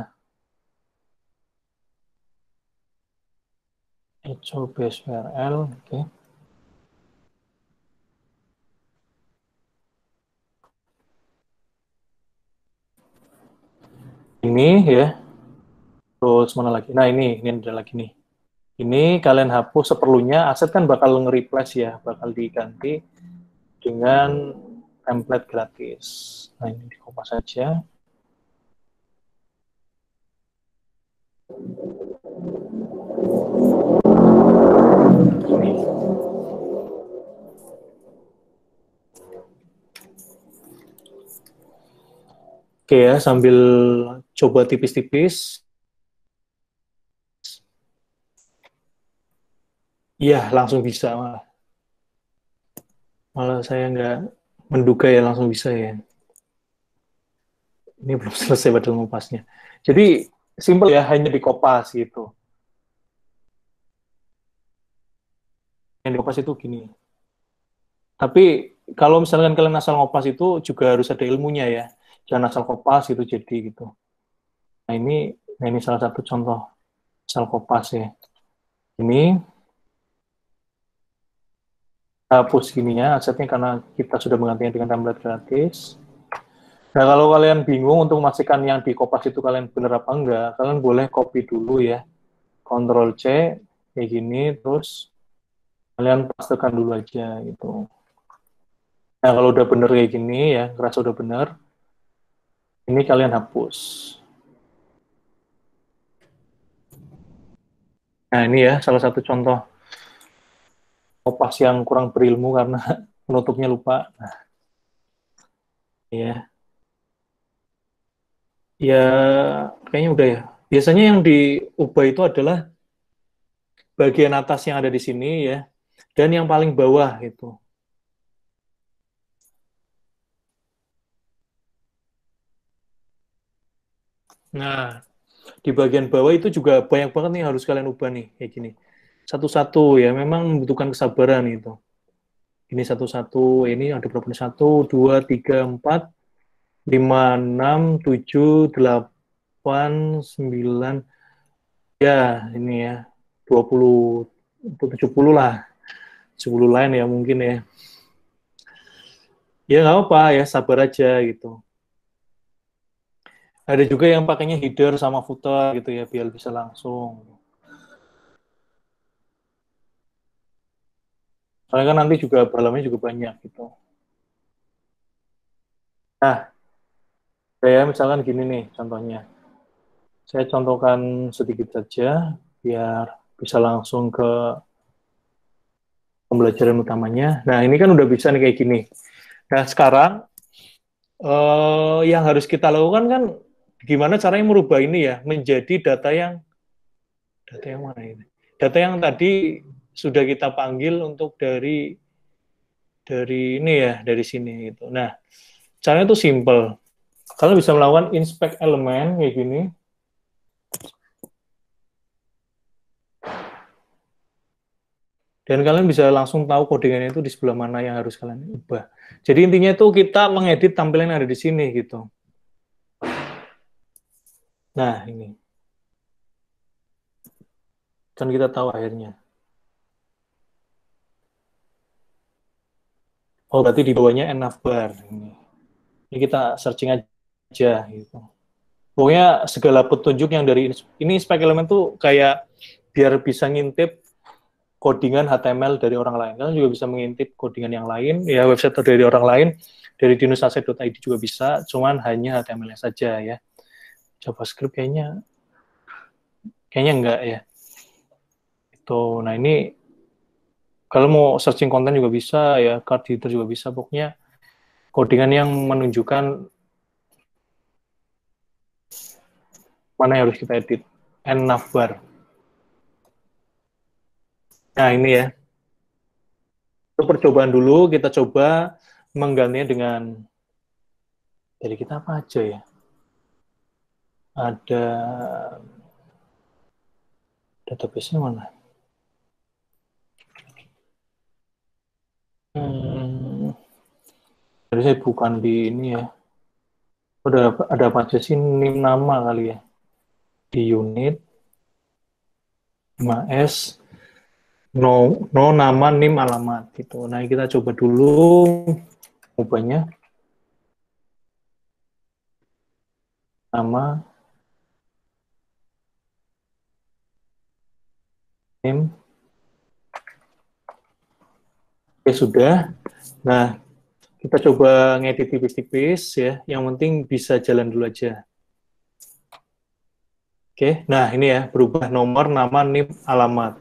Echo base URL, oke. Ini ya. Terus mana lagi? Nah, ini ada lagi nih. Ini kalian hapus seperlunya, aset kan bakal nge-replace ya, bakal diganti dengan template gratis. Nah, ini dikopas saja. Ini. Oke ya, sambil coba tipis-tipis. Iya, langsung bisa malah. Malah saya nggak menduga ya langsung bisa ya. Ini belum selesai padahal ngupasnya. Jadi, simple ya, hanya dikopas gitu. Yang dikopas itu gini. Tapi, kalau misalkan kalian asal ngopas itu juga harus ada ilmunya ya. Jangan asal kopas gitu jadi gitu. Nah ini salah satu contoh asal kopas ya. Ini hapus gininya asetnya karena kita sudah menggantinya dengan template gratis. Nah, kalau kalian bingung untuk memastikan yang di kopas itu kalian benar apa enggak, kalian boleh copy dulu ya. Ctrl C kayak gini, terus kalian pastekan dulu aja gitu. Nah, kalau udah bener kayak gini ya, ngerasa udah bener, ini kalian hapus. Nah, ini ya salah satu contoh kopas yang kurang berilmu karena penutupnya lupa. Nah, ya. Ya, kayaknya udah ya. Biasanya yang diubah itu adalah bagian atas yang ada di sini ya, dan yang paling bawah itu. Nah, di bagian bawah itu juga banyak banget nih harus kalian ubah nih, kayak gini. Satu-satu ya, memang membutuhkan kesabaran itu. Ini satu-satu, ini ada berapa nih? 1, 2, 3, 4, 5, 6, 7, 8, 9, ya ini ya, 20, 70 lah. 10 line ya mungkin ya. Ya nggak apa ya, sabar aja gitu. Ada juga yang pakainya header sama footer gitu ya, biar bisa langsung. Soalnya kan nanti juga balamnya juga banyak gitu. Nah, saya misalkan gini nih contohnya. Saya contohkan sedikit saja biar bisa langsung ke pembelajaran utamanya. Nah, ini kan udah bisa nih kayak gini. Nah, sekarang yang harus kita lakukan kan gimana caranya merubah ini ya menjadi data yang mana ini? Data yang tadi sudah kita panggil untuk dari ini ya, dari sini gitu. Nah, caranya itu simple. Kalian bisa melakukan inspect elemen kayak gini. Dan kalian bisa langsung tahu codingannya itu di sebelah mana yang harus kalian ubah. Jadi intinya itu kita mengedit tampilan yang ada di sini gitu. Nah, ini. Kan kita tahu akhirnya. Oh, berarti di bawahnya navbar. Ini kita searching aja gitu. Pokoknya segala petunjuk yang dari ini spek elemen tuh kayak biar bisa ngintip codingan HTML dari orang lain. Kalian juga bisa mengintip codingan yang lain, ya website dari orang lain, dari dinusasset.id juga bisa, cuman hanya HTML-nya saja ya. JavaScript kayaknya enggak ya. Itu. Nah, ini kalau mau searching konten juga bisa ya, card editor juga bisa, pokoknya codingan yang menunjukkan mana yang harus kita edit. Navbar. Nah, ini ya. Itu percobaan dulu, kita coba menggantinya dengan dari kita apa aja ya. Ada database-nya mana? Jadi saya bukan di ini ya. Ada apa aja sih nim nama kali ya? Di unit 5S no nama nim alamat gitu. Nah, kita coba dulu ubahnya nama nim. Oke, sudah. Nah, kita coba ngedit tipis-tipis ya. Yang penting bisa jalan dulu aja. Oke, nah ini ya, berubah nomor, nama, NIM, alamat.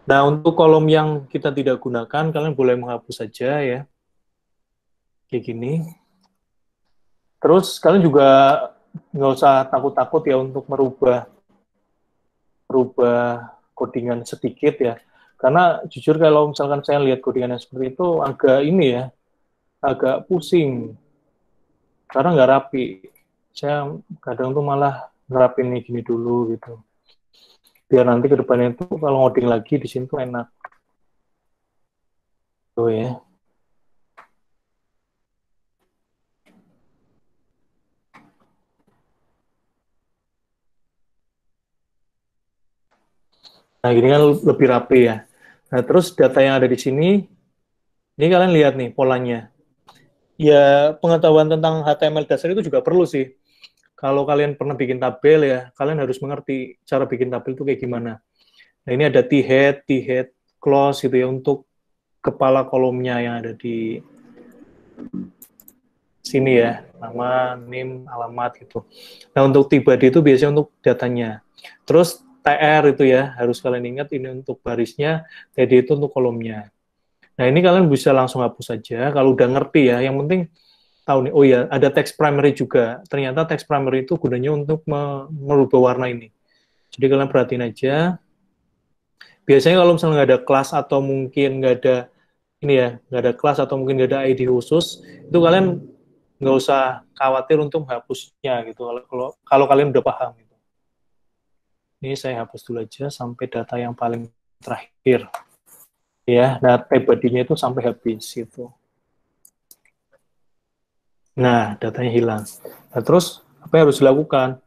Nah, untuk kolom yang kita tidak gunakan, kalian boleh menghapus saja ya. Kayak gini. Terus, kalian juga nggak usah takut-takut ya untuk merubah codingan sedikit ya. Karena jujur kalau misalkan saya lihat codingan yang seperti itu, agak ini ya, agak pusing. Karena nggak rapi. Saya kadang tuh malah ngerapin ini gini dulu gitu. Biar nanti ke depannya itu kalau ngoding lagi di sini tuh enak. Tuh ya. Nah, gini kan lebih rapi ya. Nah, terus data yang ada di sini, ini kalian lihat nih polanya. Ya, pengetahuan tentang HTML dasar itu juga perlu sih. Kalau kalian pernah bikin tabel ya, kalian harus mengerti cara bikin tabel itu kayak gimana. Nah, ini ada t-head, close gitu ya, untuk kepala kolomnya yang ada di sini ya, nama, name, alamat gitu. Nah, untuk t-body itu biasanya untuk datanya. Terus tr itu ya, harus kalian ingat ini untuk barisnya, td itu untuk kolomnya. Nah, ini kalian bisa langsung hapus saja kalau udah ngerti ya. Yang penting tahu nih, oh ya, ada text primary juga. Ternyata text primary itu gunanya untuk merubah warna ini. Jadi kalian perhatiin aja. Biasanya kalau misalnya nggak ada kelas atau mungkin nggak ada ini ya, nggak ada kelas atau mungkin nggak ada ID khusus, itu kalian nggak usah khawatir untuk menghapusnya gitu. Kalau kalian udah paham gitu. Ini saya hapus dulu aja sampai data yang paling terakhir. Ya, data body-nya itu sampai habis itu. Nah, datanya hilang. Nah, terus apa yang harus dilakukan?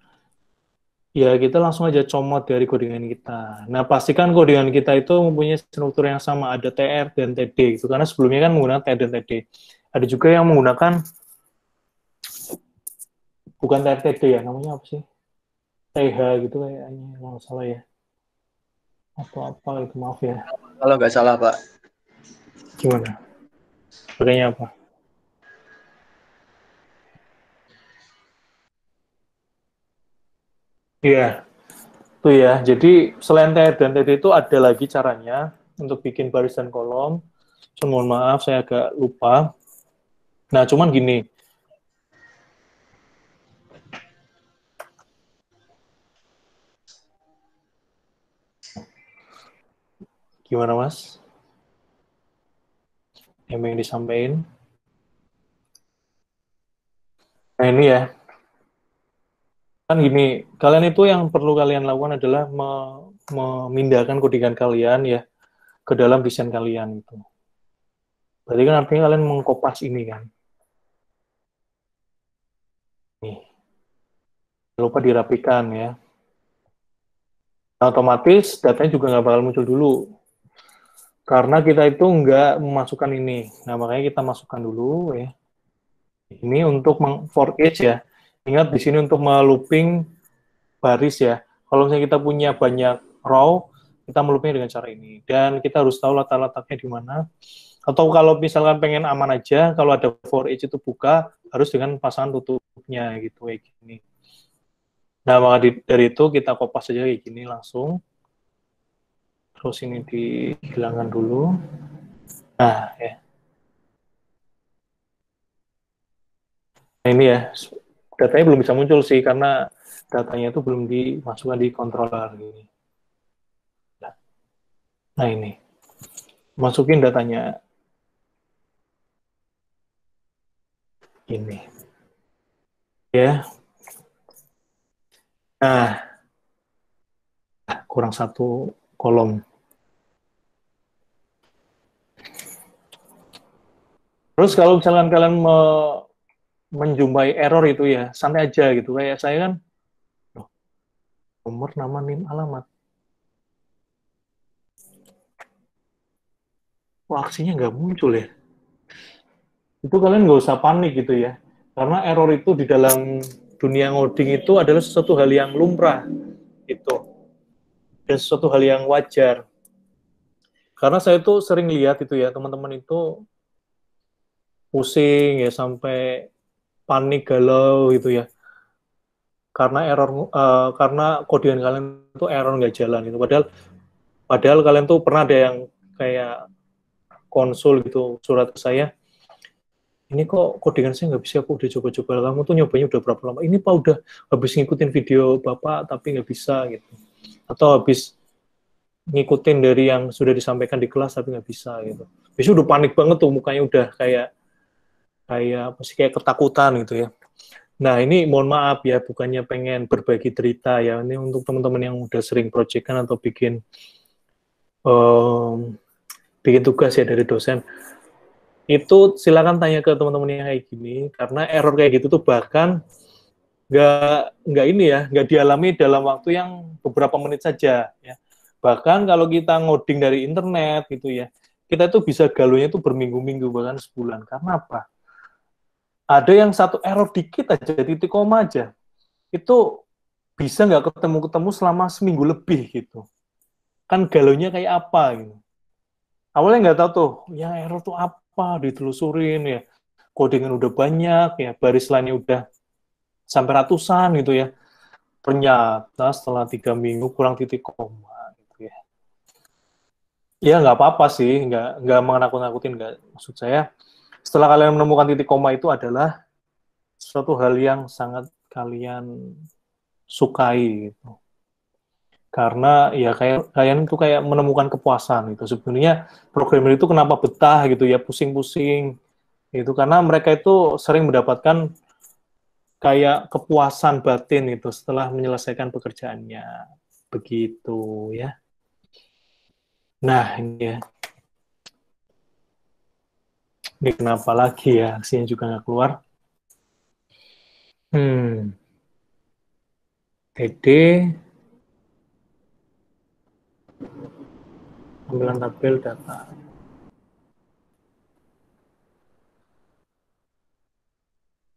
Ya, kita langsung aja comot dari codingan kita. Nah, pastikan codingan kita itu mempunyai struktur yang sama, ada TR dan TD gitu. Karena sebelumnya kan menggunakan TR dan TD. Ada juga yang menggunakan bukan TR TD ya, namanya apa sih? TH gitu kayaknya, kalau salah ya. Atau apa itu, maaf ya. Kalau nggak salah, Pak. Gimana? Pakainya apa? Iya. Tuh ya, jadi selain TR dan TD itu ada lagi caranya untuk bikin baris dan kolom. Cuma mohon maaf, saya agak lupa. Nah, cuman gini, gimana Mas? Yang disampaikan? Nah ini ya, kan gini, kalian itu yang perlu kalian lakukan adalah memindahkan codingan kalian ya ke dalam desain kalian itu. Berarti kan artinya kalian mengkopas ini kan. Nih, jangan lupa dirapikan ya. Nah, otomatis datanya juga nggak bakal muncul dulu. Karena kita itu nggak memasukkan ini. Nah, makanya kita masukkan dulu ya. Ini untuk for each ya. Ingat di sini untuk melooping baris ya. Kalau misalnya kita punya banyak row, kita meloopingnya dengan cara ini. Dan kita harus tahu letak-letaknya di mana. Atau kalau misalkan pengen aman aja, kalau ada for each itu buka, harus dengan pasangan tutupnya gitu kayak gini. Nah, maka dari itu kita kopas aja kayak gini langsung. Terus ini dihilangkan dulu. Nah, ya. Nah, ini ya, datanya belum bisa muncul sih, karena datanya itu belum dimasukkan di controller. Gini. Nah, ini. Masukin datanya. Ini. Ya. Nah, kurang satu kolom. Terus kalau misalkan kalian menjumpai error itu ya, santai aja gitu. Kayak saya kan, nomor, nama, NIM, alamat. Wah, aksinya nggak muncul ya. Itu kalian nggak usah panik gitu ya. Karena error itu di dalam dunia ngoding itu adalah sesuatu hal yang lumrah. Gitu. Dan sesuatu hal yang wajar. Karena saya tuh sering lihat itu ya, teman-teman itu pusing ya, sampai panik, galau gitu ya. Karena karena kodian kalian itu error nggak jalan gitu. Padahal kalian tuh pernah ada yang kayak konsul gitu, surat ke saya, ini kok codingan saya nggak bisa, aku udah coba-coba, kamu tuh nyobanya udah berapa lama, ini Pak udah habis ngikutin video Bapak tapi nggak bisa gitu, atau habis ngikutin dari yang sudah disampaikan di kelas tapi nggak bisa gitu. Biasanya udah panik banget tuh, mukanya udah kayak apa sih, kayak ketakutan gitu ya. Nah ini mohon maaf ya, bukannya pengen berbagi cerita ya, ini untuk teman-teman yang udah sering projectkan atau bikin tugas ya dari dosen, itu silakan tanya ke teman-teman yang kayak gini, karena error kayak gitu tuh bahkan nggak ini ya, nggak dialami dalam waktu yang beberapa menit saja ya. Bahkan kalau kita ngoding dari internet gitu ya, kita tuh bisa galuhnya tuh berminggu-minggu bahkan sebulan. Karena apa? Ada yang satu error dikit aja, titik koma aja, itu bisa nggak ketemu selama seminggu lebih gitu. Kan galuhnya kayak apa gitu. Awalnya nggak tahu tuh, ya error tuh apa, ditelusurin ya, codingan udah banyak ya, baris lainnya udah sampai ratusan gitu ya. Ternyata setelah 3 minggu kurang titik koma gitu ya. Ya nggak apa-apa sih, nggak menakut-nakutin, nggak. Maksud saya, setelah kalian menemukan titik koma itu adalah suatu hal yang sangat kalian sukai gitu. Karena ya kayak kalian itu kayak menemukan kepuasan gitu. Sebenarnya programmer itu kenapa betah gitu ya, pusing-pusing itu karena mereka itu sering mendapatkan kayak kepuasan batin itu setelah menyelesaikan pekerjaannya. Begitu ya. Nah, ini ya. Ini kenapa lagi ya, aksinya juga nggak keluar. TD, tampilan tabel data.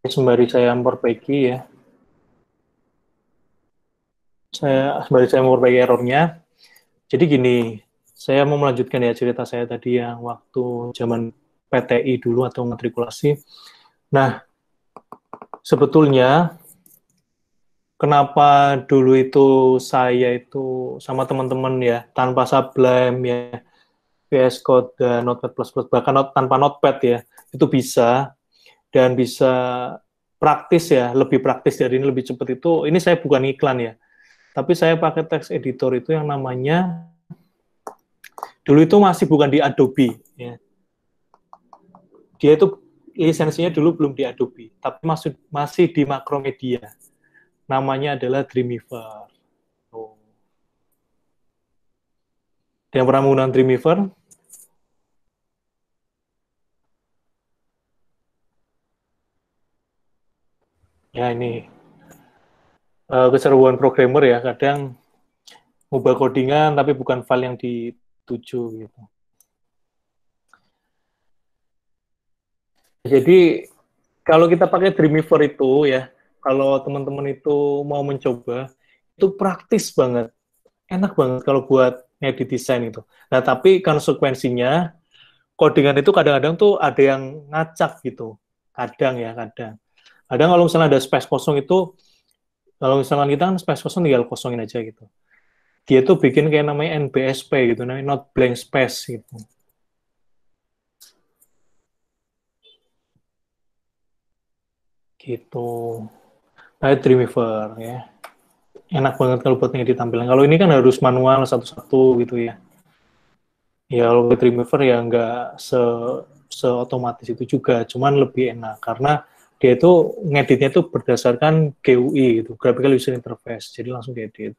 Sembari saya memperbaiki ya. Sembari saya memperbaiki errornya. Jadi gini, saya mau melanjutkan ya cerita saya tadi yang waktu zaman PTI dulu atau matrikulasi. Nah, sebetulnya kenapa dulu itu saya itu sama teman-teman ya, tanpa Sublime ya, VS Code dan Notepad++, bahkan tanpa Notepad ya, itu bisa, dan bisa praktis ya, lebih praktis dari ini, lebih cepat itu, ini saya bukan iklan ya, tapi saya pakai text editor itu yang namanya, dulu itu masih bukan di Adobe ya. Dia itu lisensinya dulu belum di Adobe, tapi masih di Macromedia. Namanya adalah Dreamweaver. Oh. Yang pernah menggunakan Dreamweaver? Ya ini keseruan programmer ya, kadang ngubah codingan tapi bukan file yang dituju gitu. Jadi kalau kita pakai Dreamweaver itu ya, kalau teman-teman itu mau mencoba, itu praktis banget, enak banget kalau buat ngedit desain itu. Nah tapi konsekuensinya codingan itu kadang-kadang tuh ada yang ngacak gitu, kadang ya kadang. Kadang kalau misalnya ada space kosong itu, kalau misalnya kita kan space kosong tinggal kosongin aja gitu. Dia tuh bikin kayak namanya NBSP gitu, namanya not blank space gitu. Gitu. Nah, Dreamweaver ya. Enak banget kalau buat ngedit tampilan. Kalau ini kan harus manual satu-satu gitu ya. Ya kalau Dreamweaver ya nggak seotomatis itu juga, cuman lebih enak karena dia itu ngeditnya itu berdasarkan GUI gitu, Graphical User Interface, jadi langsung diedit.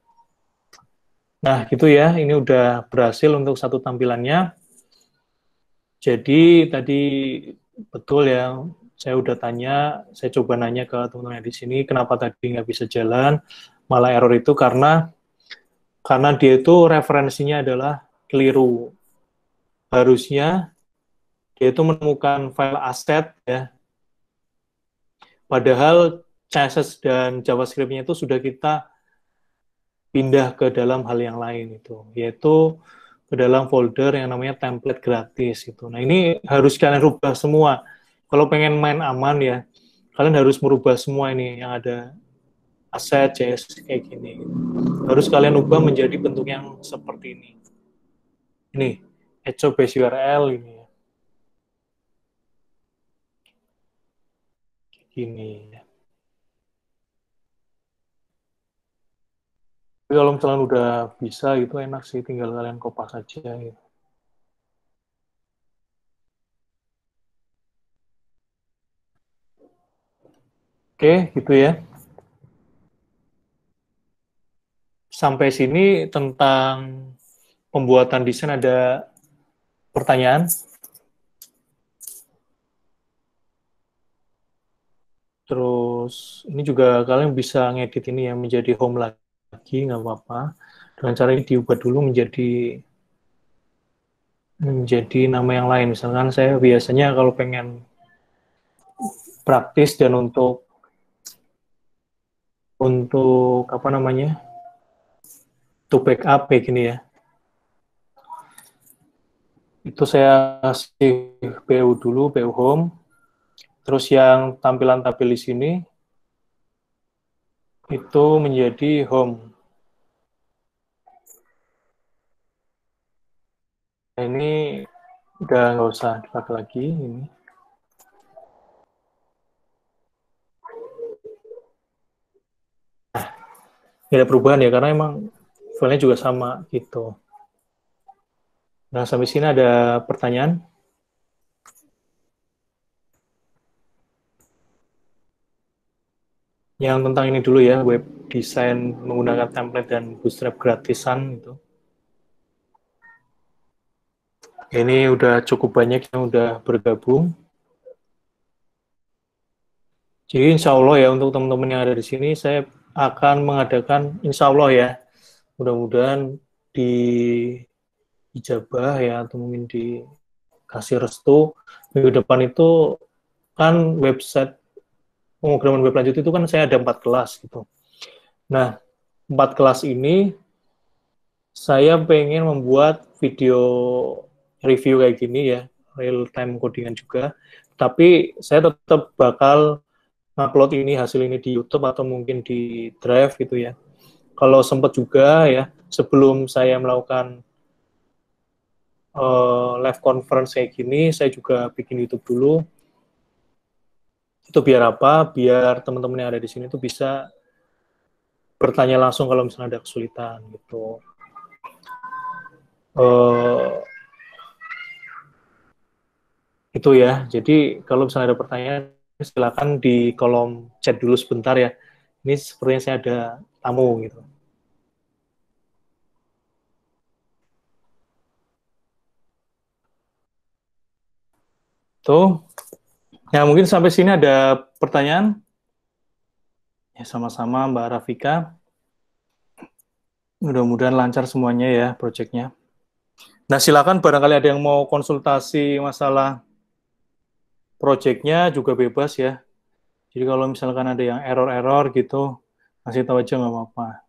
Nah gitu ya, ini udah berhasil untuk satu tampilannya. Jadi tadi betul ya, saya udah tanya, saya coba nanya ke teman-teman di sini, kenapa tadi nggak bisa jalan, malah error itu karena dia itu referensinya adalah keliru. Harusnya dia itu menemukan file aset ya, padahal CSS dan JavaScript-nya itu sudah kita pindah ke dalam hal yang lain itu, yaitu ke dalam folder yang namanya template gratis itu. Nah ini harus kalian rubah semua. Kalau pengen main aman ya, kalian harus merubah semua ini yang ada aset CSS kayak gini. Harus kalian ubah menjadi bentuk yang seperti ini. Ini echo base URL ini ya. Gini ya. Tapi kalau misalnya udah bisa itu enak sih, tinggal kalian kopas aja gitu. Oke, gitu ya. Sampai sini tentang pembuatan desain ada pertanyaan? Terus ini juga kalian bisa ngedit ini ya menjadi home lagi, nggak apa-apa. Dengan cara ini diubah dulu menjadi nama yang lain. Misalkan saya biasanya kalau pengen praktis dan untuk apa namanya, to backup kayak gini ya. Itu saya kasih PU dulu, PU home. Terus yang tampilan tabel di sini itu menjadi home. Nah, ini udah nggak usah dipakai lagi ini. Nah, tidak ada perubahan ya karena emang filenya juga sama gitu. Nah, sampai sini ada pertanyaan? Yang tentang ini dulu ya, web design menggunakan template dan bootstrap gratisan itu. Ini udah cukup banyak yang udah bergabung. Jadi insya Allah ya untuk teman-teman yang ada di sini, saya akan mengadakan insya Allah ya, mudah-mudahan di ijabah ya, atau mungkin dikasih restu, minggu depan itu kan website pemrograman web lanjut itu kan saya ada 4 kelas gitu. Nah, 4 kelas ini saya pengen membuat video review kayak gini ya, real time codingan juga, tapi saya tetap bakal upload ini hasil ini di YouTube atau mungkin di Drive gitu ya. Kalau sempat juga ya, sebelum saya melakukan live conference kayak gini, saya juga bikin YouTube dulu. Itu biar apa? Biar teman-teman yang ada di sini tuh bisa bertanya langsung kalau misalnya ada kesulitan gitu. Itu ya. Jadi kalau misalnya ada pertanyaan, silakan di kolom chat dulu sebentar ya. Ini sepertinya saya ada tamu gitu. Tuh. Ya, mungkin sampai sini ada pertanyaan. Ya, sama-sama Mbak Rafika. Mudah-mudahan lancar semuanya ya proyeknya. Nah, silakan barangkali ada yang mau konsultasi masalah proyeknya juga bebas ya. Jadi kalau misalkan ada yang error-error gitu, kasih tahu aja nggak apa-apa.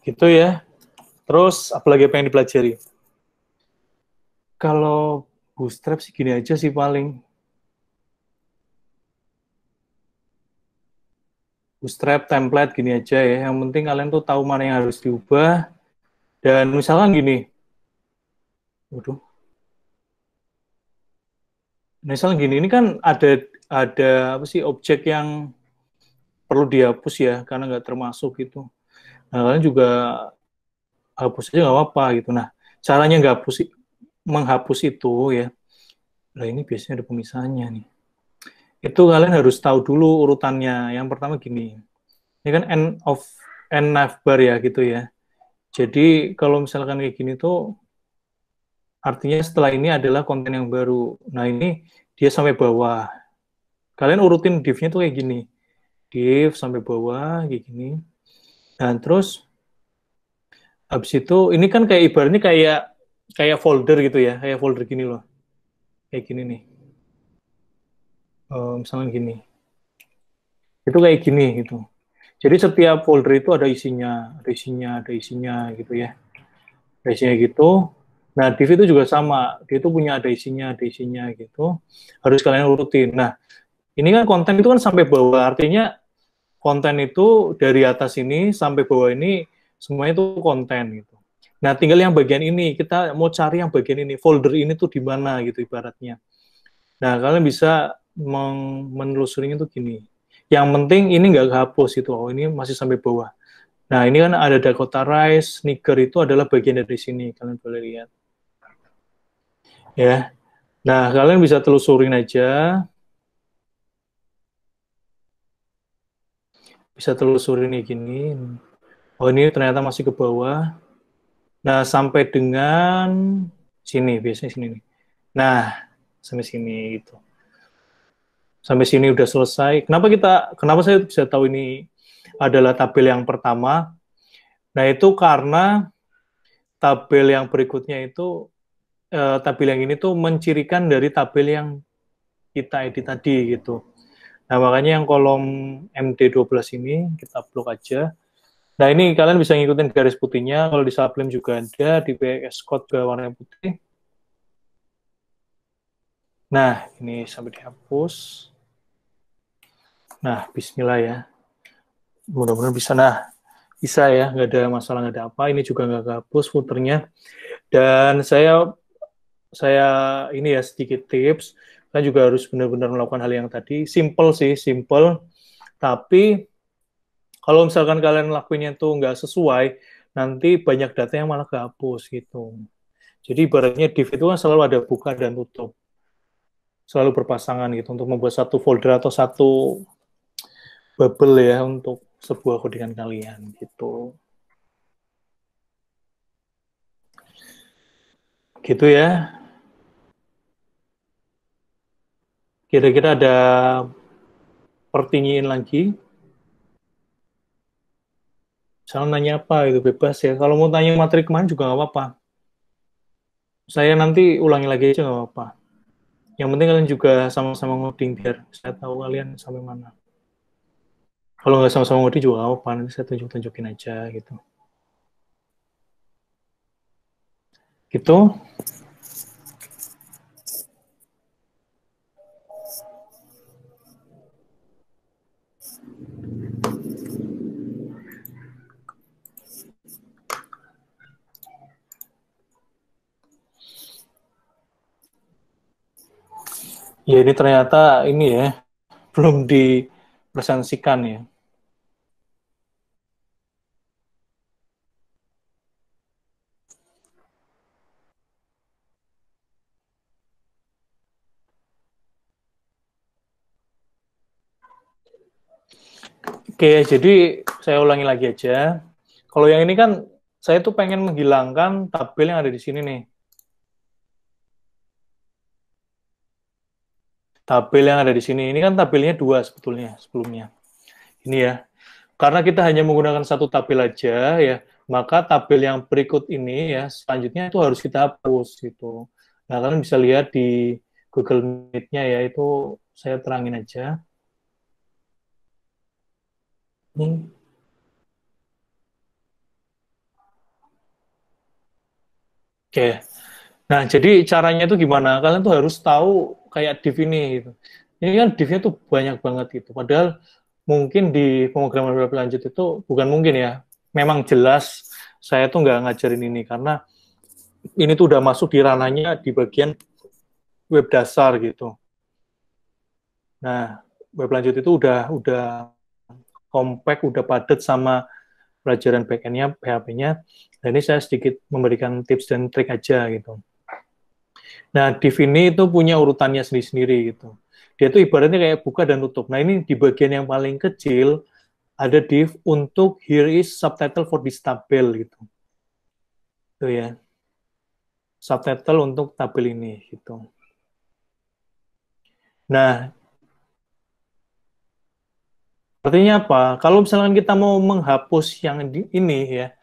Gitu ya. Terus apalagi apa yang dipelajari? Kalau bootstrap sih gini aja sih paling. Bootstrap template gini aja ya. Yang penting kalian tuh tahu mana yang harus diubah. Dan misalkan gini. Waduh. Misalnya gini, ini kan ada apa sih objek yang perlu dihapus ya karena nggak termasuk gitu. Nah, kalian juga hapus aja nggak apa-apa gitu. Nah, caranya nggak menghapus itu ya. Nah, ini biasanya ada pemisahannya nih. Itu kalian harus tahu dulu urutannya. Yang pertama gini. Ini kan end navbar ya gitu ya. Jadi kalau misalkan kayak gini tuh artinya setelah ini adalah konten yang baru. Nah, ini dia sampai bawah. Kalian urutin div-nya tuh kayak gini. Div sampai bawah kayak gini. Dan terus habis itu ini kan kayak ibaratnya kayak folder gitu ya, kayak folder gini loh. Kayak gini nih. Misalnya gini. Itu kayak gini gitu. Jadi setiap folder itu ada isinya, ada isinya, ada isinya gitu ya. Ada isinya gitu. Nah, div itu juga sama. Dia itu punya ada isinya gitu. Harus kalian urutin. Nah, ini kan konten itu kan sampai bawah. Artinya konten itu dari atas ini sampai bawah ini semuanya itu konten gitu. Nah, tinggal yang bagian ini, kita mau cari yang bagian ini, folder ini tuh di mana gitu ibaratnya. Nah, kalian bisa menelusurinya tuh gini. Yang penting ini nggak kehapus itu. Oh, ini masih sampai bawah. Nah, ini kan ada Dakota Rise, Niger itu adalah bagian dari sini, kalian boleh lihat. Ya. Nah, kalian bisa telusurin aja. Bisa telusurin ini gini. Oh, ini ternyata masih ke bawah. Nah, sampai dengan sini, biasanya sini nih. Nah, sampai sini itu. Sampai sini udah selesai. Kenapa saya bisa tahu ini adalah tabel yang pertama? Nah, itu karena tabel yang berikutnya itu, tabel yang ini tuh mencirikan dari tabel yang kita edit tadi gitu. Nah, makanya yang kolom MD12 ini kita blok aja. Nah, ini kalian bisa ngikutin garis putihnya. Kalau di Sublime juga ada, di PX Code juga warna putih. Nah, ini sampai dihapus. Nah, bismillah ya. Mudah-mudahan bisa. Nah, bisa ya, nggak ada masalah, nggak ada apa. Ini juga nggak kehapus footernya. Dan saya ini ya sedikit tips. Kalian juga harus benar-benar melakukan hal yang tadi. Simple sih, simple. Tapi kalau misalkan kalian lakuinnya itu nggak sesuai, nanti banyak data yang malah kehapus gitu. Jadi ibaratnya div itu kan selalu ada buka dan tutup. Selalu berpasangan gitu untuk membuat satu folder atau satu bubble ya untuk sebuah codingan kalian gitu. Gitu ya. Kira-kira ada pertanyaan lagi? Misalnya nanya apa itu bebas ya. Kalau mau tanya materi kemarin juga nggak apa-apa. Saya nanti ulangi lagi aja nggak apa-apa. Yang penting kalian juga sama-sama ngoding biar saya tahu kalian sampai mana. Kalau nggak sama-sama ngoding juga nggak apa-apa. Nanti saya tunjuk-tunjukin aja gitu. Gitu. Ya ini ternyata ini ya belum dipresentasikan ya. Oke, jadi saya ulangi lagi aja. Kalau yang ini kan saya tuh pengen menghilangkan tabel yang ada di sini nih. Tabel yang ada di sini. Ini kan tabelnya dua sebetulnya sebelumnya. Ini ya. Karena kita hanya menggunakan satu tabel aja ya, maka tabel yang berikut ini ya selanjutnya itu harus kita hapus gitu. Nah, kalian bisa lihat di Google Meet-nya ya, itu saya terangin aja. Ini. Oke. Nah, jadi caranya itu gimana? Kalian tuh harus tahu kayak div ini gitu. Ini kan divnya tuh banyak banget gitu. Padahal mungkin di pemrograman berlanjut itu bukan mungkin ya. Memang jelas saya tuh nggak ngajarin ini karena ini tuh udah masuk di ranahnya di bagian web dasar gitu. Nah, web lanjut itu udah compact, udah padat sama pelajaran backend-nya, PHP-nya. Dan ini saya sedikit memberikan tips dan trik aja gitu. Nah, div ini itu punya urutannya sendiri-sendiri gitu. Dia tuh ibaratnya kayak buka dan tutup. Nah, ini di bagian yang paling kecil ada div untuk here is subtitle for this tabel gitu. Itu ya. Subtitle untuk tabel ini gitu. Nah, artinya apa? Kalau misalkan kita mau menghapus yang ini ya,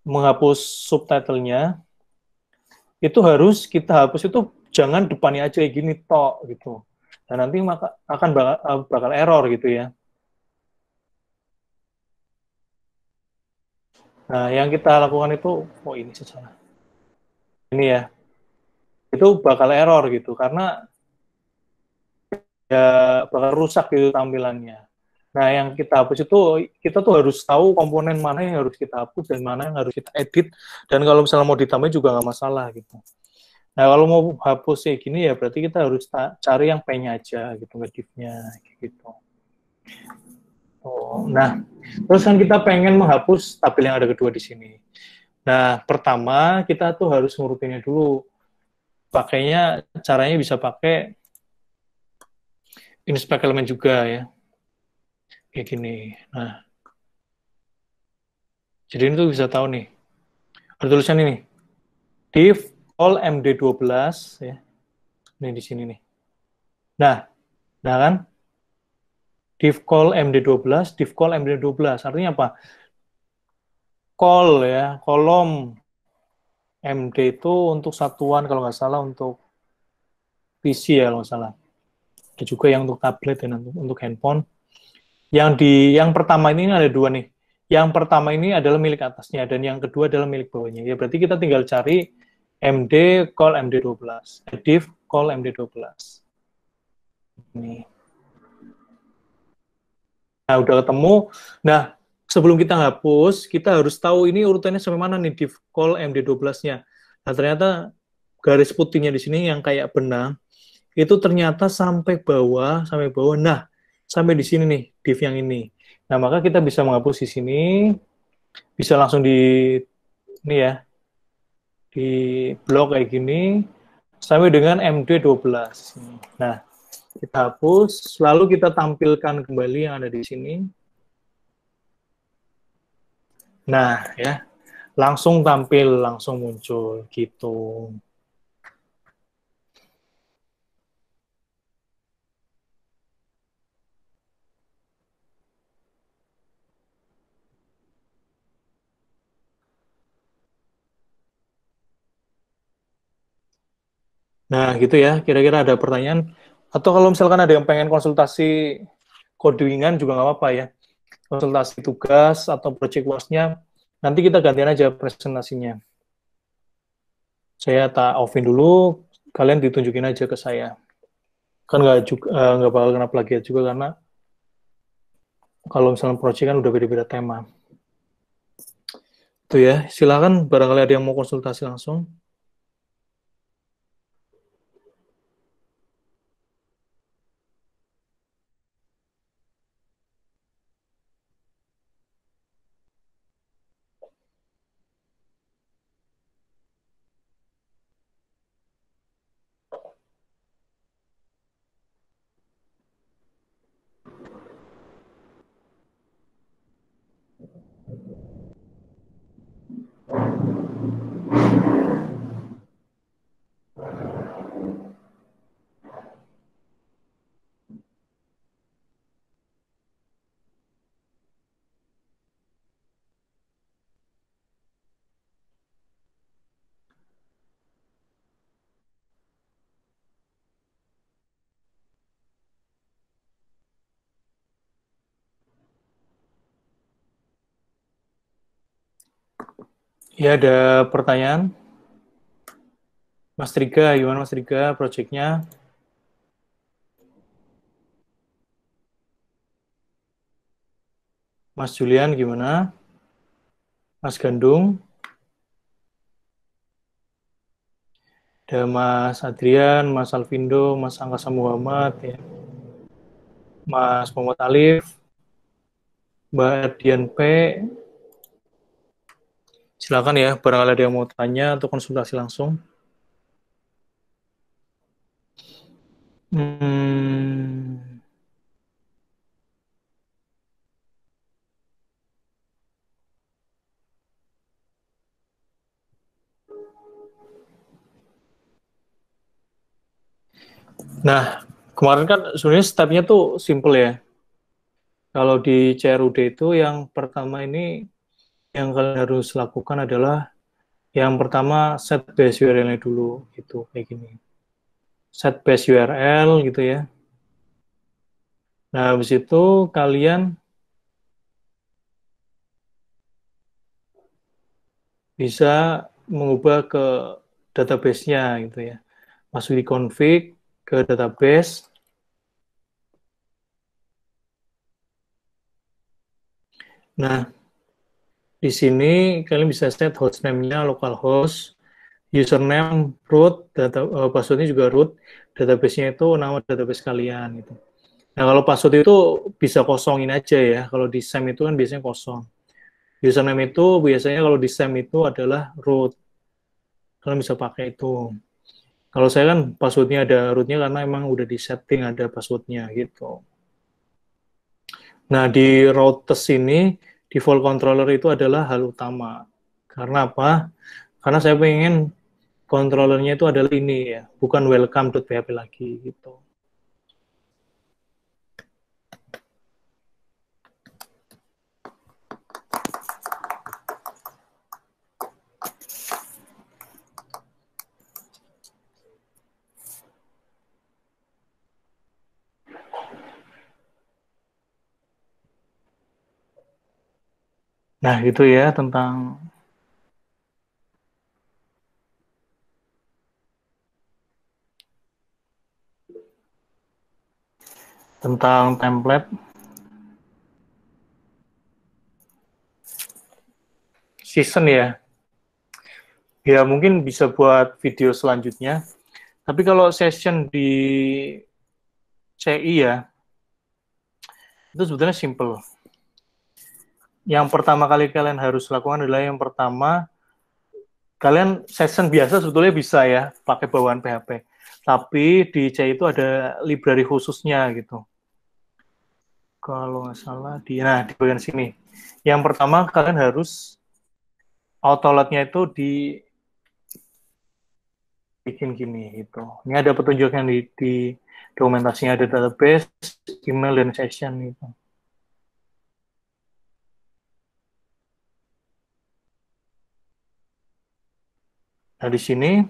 menghapus subtitlenya, itu harus kita hapus itu jangan depannya aja kayak gini tok gitu. Dan nanti maka akan bakal error gitu ya. Nah, yang kita lakukan itu, oh ini salah. Ini ya, itu bakal error gitu karena ya bakal rusak gitu tampilannya. Nah, yang kita hapus itu kita tuh harus tahu komponen mana yang harus kita hapus dan mana yang harus kita edit. Dan kalau misalnya mau ditambahin juga nggak masalah gitu. Nah, kalau mau hapus kayak gini ya berarti kita harus cari yang pennya aja gitu, ngedipnya gitu. Oh, nah, terus kan kita pengen menghapus tabel yang ada kedua di sini. Nah, pertama kita tuh harus ngurutinnya dulu. Pakainya caranya bisa pakai inspect element juga ya. Kayak gini. Nah, jadi ini tuh bisa tahu nih. Ada tulisan ini. Div all MD12 ya. Ini di sini nih. Nah, nah kan div call MD12, div call MD12. Artinya apa? Call ya, kolom MD itu untuk satuan kalau nggak salah untuk PC ya kalau nggak salah. Ada juga yang untuk tablet dan untuk handphone. Yang pertama ini ada dua nih. Yang pertama ini adalah milik atasnya dan yang kedua adalah milik bawahnya. Ya berarti kita tinggal cari MD call MD12, div call MD12. Ini. Nah, udah ketemu. Nah, sebelum kita hapus, kita harus tahu ini urutannya sampai mana nih div call MD12-nya. Nah, ternyata garis putihnya di sini yang kayak benang itu ternyata sampai bawah. Nah, sampai di sini nih div yang ini. Nah, maka kita bisa menghapus di sini, bisa langsung di ini ya, di blok kayak gini sampai dengan MD12. Nah, kita hapus, lalu kita tampilkan kembali yang ada di sini. Nah, ya, langsung tampil, langsung muncul gitu. Nah, gitu ya. Kira-kira ada pertanyaan. Atau kalau misalkan ada yang pengen konsultasi codingan juga nggak apa-apa ya. Konsultasi tugas atau project was-nya, nanti kita gantian aja presentasinya. Saya tak offin dulu, kalian ditunjukin aja ke saya. Kan nggak juga nggak bakal kena plagiat juga karena kalau misalnya project kan udah beda-beda tema. Itu ya, silakan barangkali ada yang mau konsultasi langsung. Ya, ada pertanyaan. Mas Triga, gimana Mas Triga project-nya? Mas Julian gimana? Mas Gandung? Ada Mas Adrian, Mas Alvindo, Mas Angkasa Muhammad, ya. Mas Muhammad Alif, Mbak Dian P. Silakan ya, barangkali ada yang mau tanya atau konsultasi langsung. Hmm. Nah, kemarin kan sebenarnya step-nya tuh simple ya. Kalau di CRUD itu yang pertama ini yang kalian harus lakukan adalah yang pertama set base URL-nya dulu gitu kayak gini. Set base URL gitu ya. Nah, habis itu kalian bisa mengubah ke database-nya gitu ya. Masuk di config ke database. Nah, di sini kalian bisa set hostname-nya localhost, username root, password-nya juga root, database-nya itu nama database kalian gitu. Nah, kalau password itu bisa kosongin aja ya. Kalau di SAM itu kan biasanya kosong. Username itu biasanya kalau di SAM itu adalah root. Kalian bisa pakai itu. Kalau saya kan passwordnya ada rootnya karena emang udah di setting ada passwordnya gitu. Nah, di routers ini, default controller itu adalah hal utama. Karena apa? Karena saya pengen controllernya itu adalah ini ya, bukan welcome.php lagi gitu. Nah, gitu ya tentang template season ya. Ya, mungkin bisa buat video selanjutnya. Tapi kalau session di CI ya, itu sebetulnya simple. Yang pertama kali kalian harus lakukan adalah yang pertama, kalian session biasa sebetulnya bisa ya, pakai bawaan PHP. Tapi di CI itu ada library khususnya gitu. Kalau nggak salah, nah di bagian sini. Yang pertama, kalian harus autoload-nya itu dibikin gini gitu. Ini ada petunjuknya di dokumentasinya, ada database, email, dan session gitu. Nah, di sini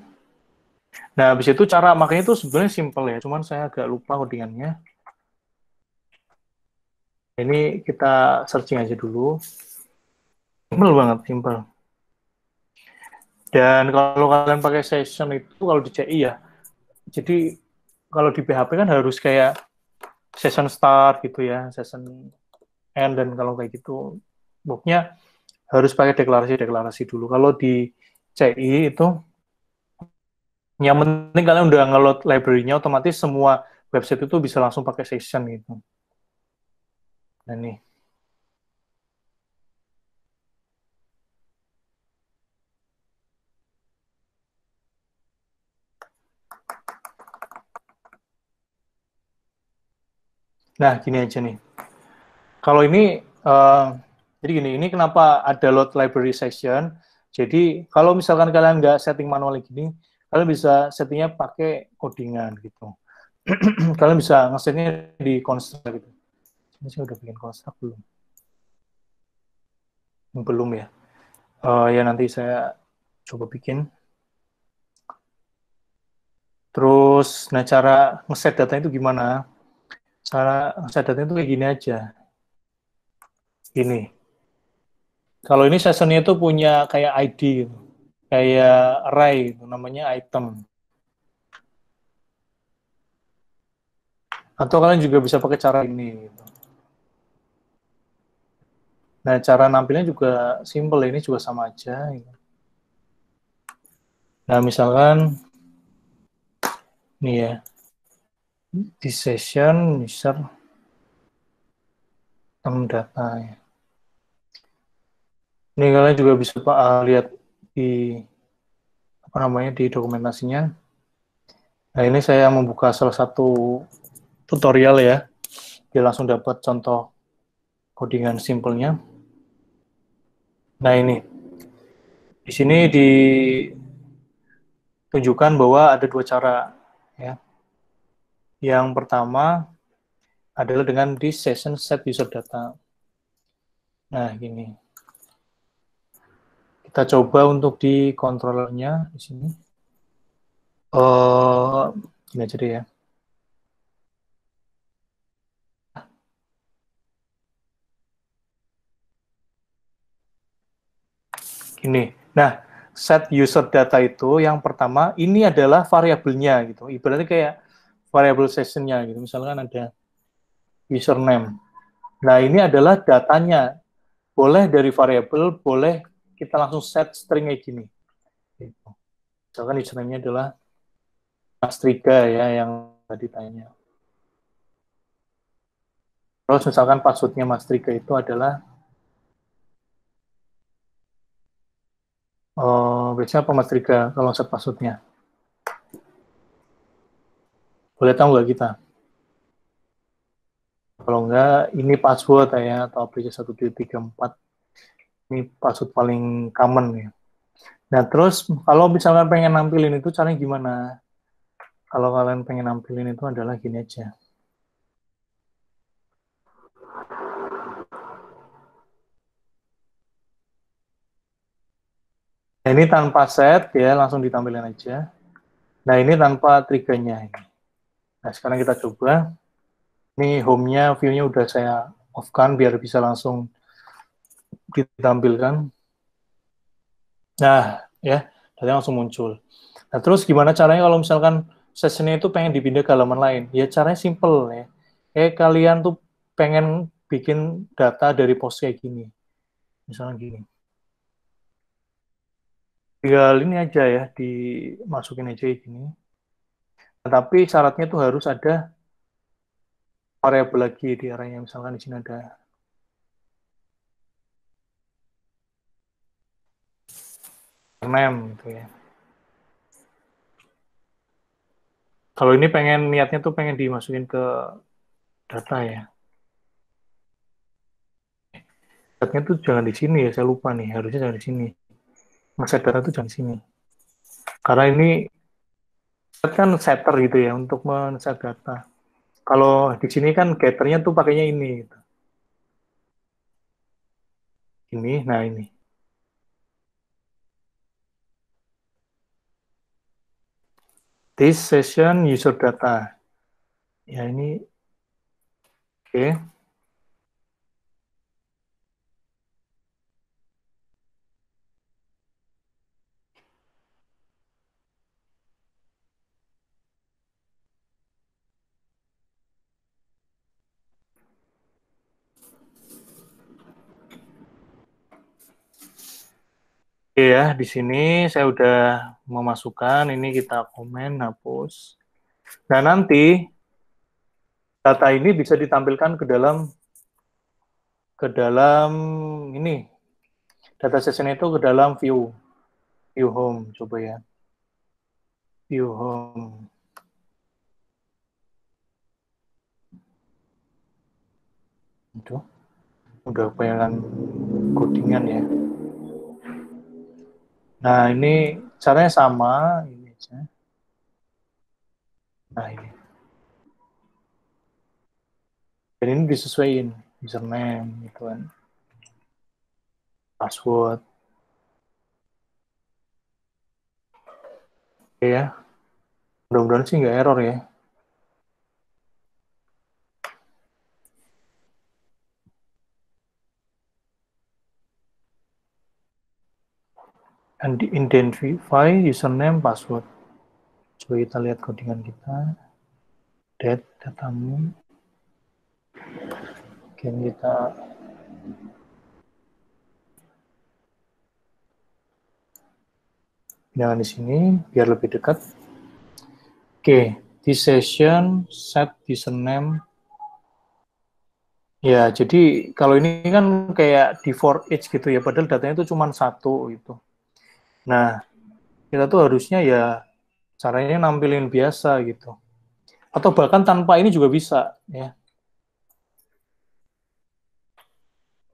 Nah, habis itu cara makanya itu sebenarnya simple ya, cuman saya agak lupa codingannya. Ini kita searching aja dulu. Simple banget, simple. Dan kalau kalian pakai session itu, kalau di CI ya, jadi kalau di PHP kan harus kayak session start gitu ya, session end, dan kalau kayak gitu, booknya harus pakai deklarasi-deklarasi dulu. Kalau di CI itu, yang penting kalian udah nge-load library-nya, otomatis semua website itu bisa langsung pakai session gitu. Nah, nih. Nah, gini aja nih. Kalau ini, jadi gini, ini kenapa ada load library session. Jadi, kalau misalkan kalian nggak setting manual gini, kalian bisa settingnya pakai codingan gitu. Kalian bisa ngesetnya di construct gitu. Ini saya udah bikin construct belum? Belum ya. Ya nanti saya coba bikin. Terus, nah cara ngeset data itu gimana? Cara ngeset data itu kayak gini aja. Ini. Kalau ini sessionnya itu punya kayak ID gitu. Kayak array gitu, namanya item. Atau kalian juga bisa pakai cara ini gitu. Nah, cara nampilnya juga simple, ini juga sama aja gitu. Nah, misalkan nih ya, di session user data ya. Ini kalian juga bisa lihat di apa namanya di dokumentasinya. Nah, ini saya membuka salah satu tutorial ya. Dia langsung dapat contoh codingan simpelnya. Nah, ini di sini ditunjukkan bahwa ada dua cara ya. Yang pertama adalah dengan di session set user data. Nah, gini. Kita coba untuk di controllernya di sini. Gini aja deh ya. Gini. Nah, set user data itu yang pertama ini adalah variabelnya gitu. Ibaratnya kayak variabel sessionnya gitu. Misalkan ada username. Nah, ini adalah datanya. Boleh dari variabel, boleh kita langsung set string kayak gini. Gitu. Misalkan username-nya adalah Mas Triga ya yang tadi tanya. Terus misalkan passwordnya Mas Triga itu adalah biasanya apa Mas Triga kalau set passwordnya? Boleh tahu nggak kita? Kalau nggak, ini password ya, atau aplikasi 1, 2, 3, 4. Ini password paling common ya. Nah, terus kalau misalnya pengen nampilin itu caranya gimana? Kalau kalian pengen nampilin itu adalah gini aja. Nah, ini tanpa set ya, langsung ditampilin aja. Nah, ini tanpa triggernya. Nah, sekarang kita coba. Ini home-nya, view-nya udah saya off-kan biar bisa langsung ditampilkan. Nah, ya, tadi langsung muncul. Nah, terus gimana caranya kalau misalkan sessionnya itu pengen dipindah ke halaman lain? Ya, caranya simple ya. Kalian tuh pengen bikin data dari post kayak gini. Misalnya gini. Tinggal ini aja ya, dimasukin aja kayak gini. Nah, tapi syaratnya tuh harus ada variabel lagi di arahnya. Misalkan di sini ada name gitu ya. Kalau ini pengen niatnya tuh pengen dimasukin ke data ya. Datanya tuh jangan di sini ya, saya lupa nih, harusnya jangan di sini. Ngeset data tuh jangan di sini. Karena ini set kan setter gitu ya untuk men-set data. Kalau di sini kan getternya tuh pakainya ini gitu. Ini, nah ini. This session user data. Ya ini oke. Oke ya, di sini saya udah memasukkan, ini kita komen, hapus. Nah, nanti data ini bisa ditampilkan ke dalam ini. Data session itu ke dalam view home, coba ya. View home. Itu udah kebanyakan codingan ya. Nah, ini caranya sama, ini aja. Nah, ini. Dan ini disesuaikan username gitu kan. Password. Oke ya. Mudah-mudahan sih nggak error ya. And identify username password. Coba kita lihat codingan kita. Datamu. Oke, kita pindahkan di sini biar lebih dekat. Oke, di session set username. Ya, jadi kalau ini kan kayak di for each gitu ya, padahal datanya itu cuma satu gitu. Nah, kita tuh harusnya ya caranya nampilin biasa gitu. Atau bahkan tanpa ini juga bisa ya.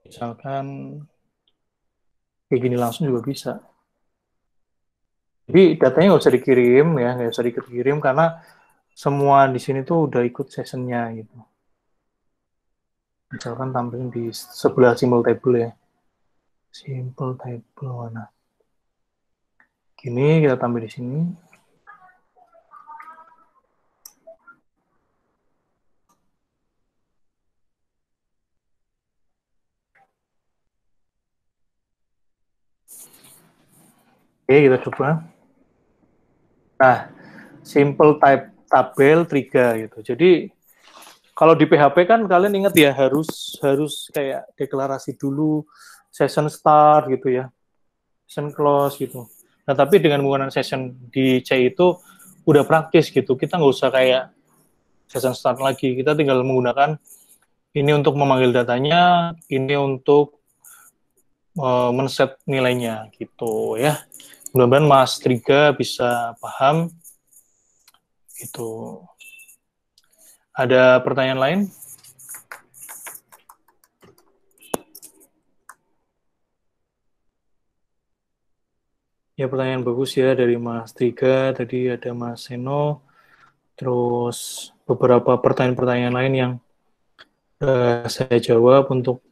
Misalkan kayak gini langsung juga bisa. Jadi datanya nggak usah dikirim ya, nggak usah dikirim karena semua di sini tuh udah ikut sessionnya gitu. Misalkan tampilin di sebelah simbol table ya. Simple table mana? Gini kita tampil di sini. Oke, kita coba. Nah, simple type tabel 3 gitu. Jadi kalau di PHP kan kalian ingat ya harus kayak deklarasi dulu session start gitu ya. Session close gitu. Nah, tapi dengan menggunakan session di C itu udah praktis gitu. Kita nggak usah kayak session start lagi. Kita tinggal menggunakan ini untuk memanggil datanya, ini untuk men-set nilainya gitu ya. Mudah-mudahan Mas Triga bisa paham. Itu. Ada pertanyaan lain? Ya, pertanyaan bagus ya dari Mas Triga, tadi ada Mas Seno, terus beberapa pertanyaan-pertanyaan lain yang saya jawab untuk,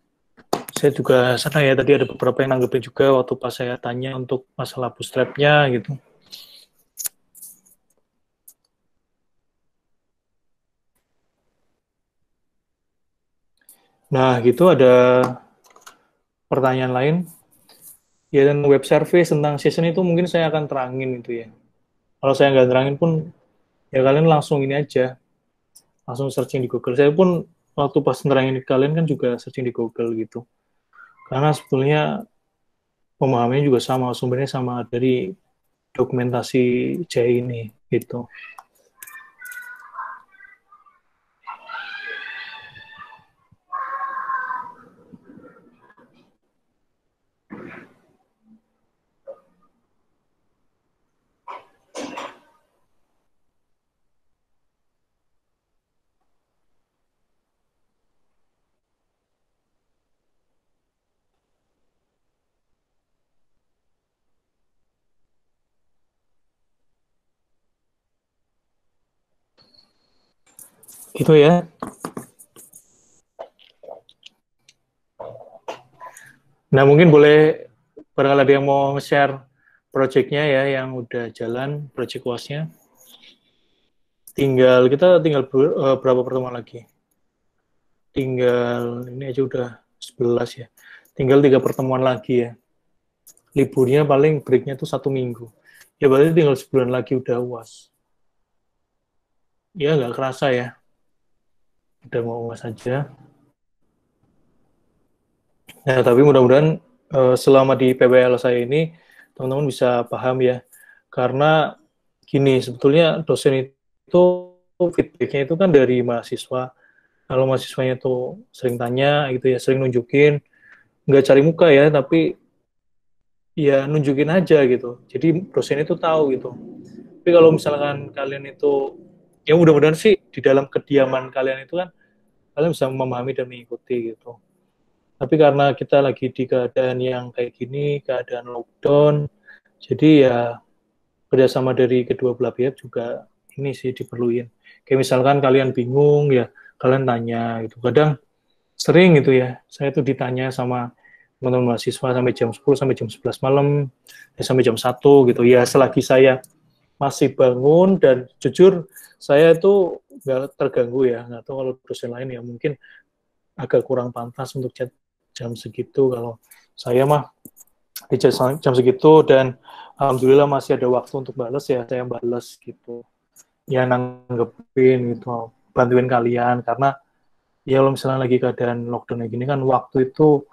saya juga senang ya, tadi ada beberapa yang nanggepin juga waktu pas saya tanya untuk masalah bootstrap-nya gitu. Nah, gitu ada pertanyaan lain. Ya, dan web service tentang session itu mungkin saya akan terangin itu ya. Kalau saya nggak terangin pun, ya kalian langsung ini aja, langsung searching di Google. Saya pun waktu pas nerangin ke kalian kan juga searching di Google gitu. Karena sebetulnya pemahamannya juga sama, sumbernya sama dari dokumentasi C ini gitu. Gitu ya. Nah, mungkin boleh barangkali ada yang mau share project-nya ya, yang udah jalan, project was-nya. Kita tinggal berapa pertemuan lagi? Tinggal ini aja udah 11 ya. Tinggal 3 pertemuan lagi ya. Liburnya paling breaknya tuh 1 minggu. Ya berarti tinggal sebulan lagi udah UAS. Ya nggak kerasa ya. Udah mau UAS aja. Nah, tapi mudah-mudahan selama di PBL saya ini teman-teman bisa paham ya. Karena gini, sebetulnya dosen itu feedbacknya itu kan dari mahasiswa. Kalau mahasiswanya tuh sering tanya gitu ya, sering nunjukin, nggak cari muka ya, tapi ya nunjukin aja gitu. Jadi dosen itu tahu gitu. Tapi kalau misalkan kalian itu, ya mudah-mudahan sih di dalam kediaman kalian itu kan, kalian bisa memahami dan mengikuti gitu. Tapi karena kita lagi di keadaan yang kayak gini, keadaan lockdown, jadi ya kerjasama dari kedua belah pihak juga ini sih diperluin. Kayak misalkan kalian bingung ya, kalian tanya gitu. Kadang sering gitu ya, saya tuh ditanya sama teman-teman mahasiswa sampai jam 10 sampai jam 11 malam, ya sampai jam 1 gitu. Ya selagi saya masih bangun dan jujur saya itu nggak terganggu ya, nggak tahu kalau dosen lain ya mungkin agak kurang pantas untuk chat jam segitu. Kalau saya mah di jam segitu dan alhamdulillah masih ada waktu untuk balas ya saya balas gitu. Ya nanggepin gitu, bantuin kalian karena ya kalau misalnya lagi keadaan lockdown kayak gini kan waktu itu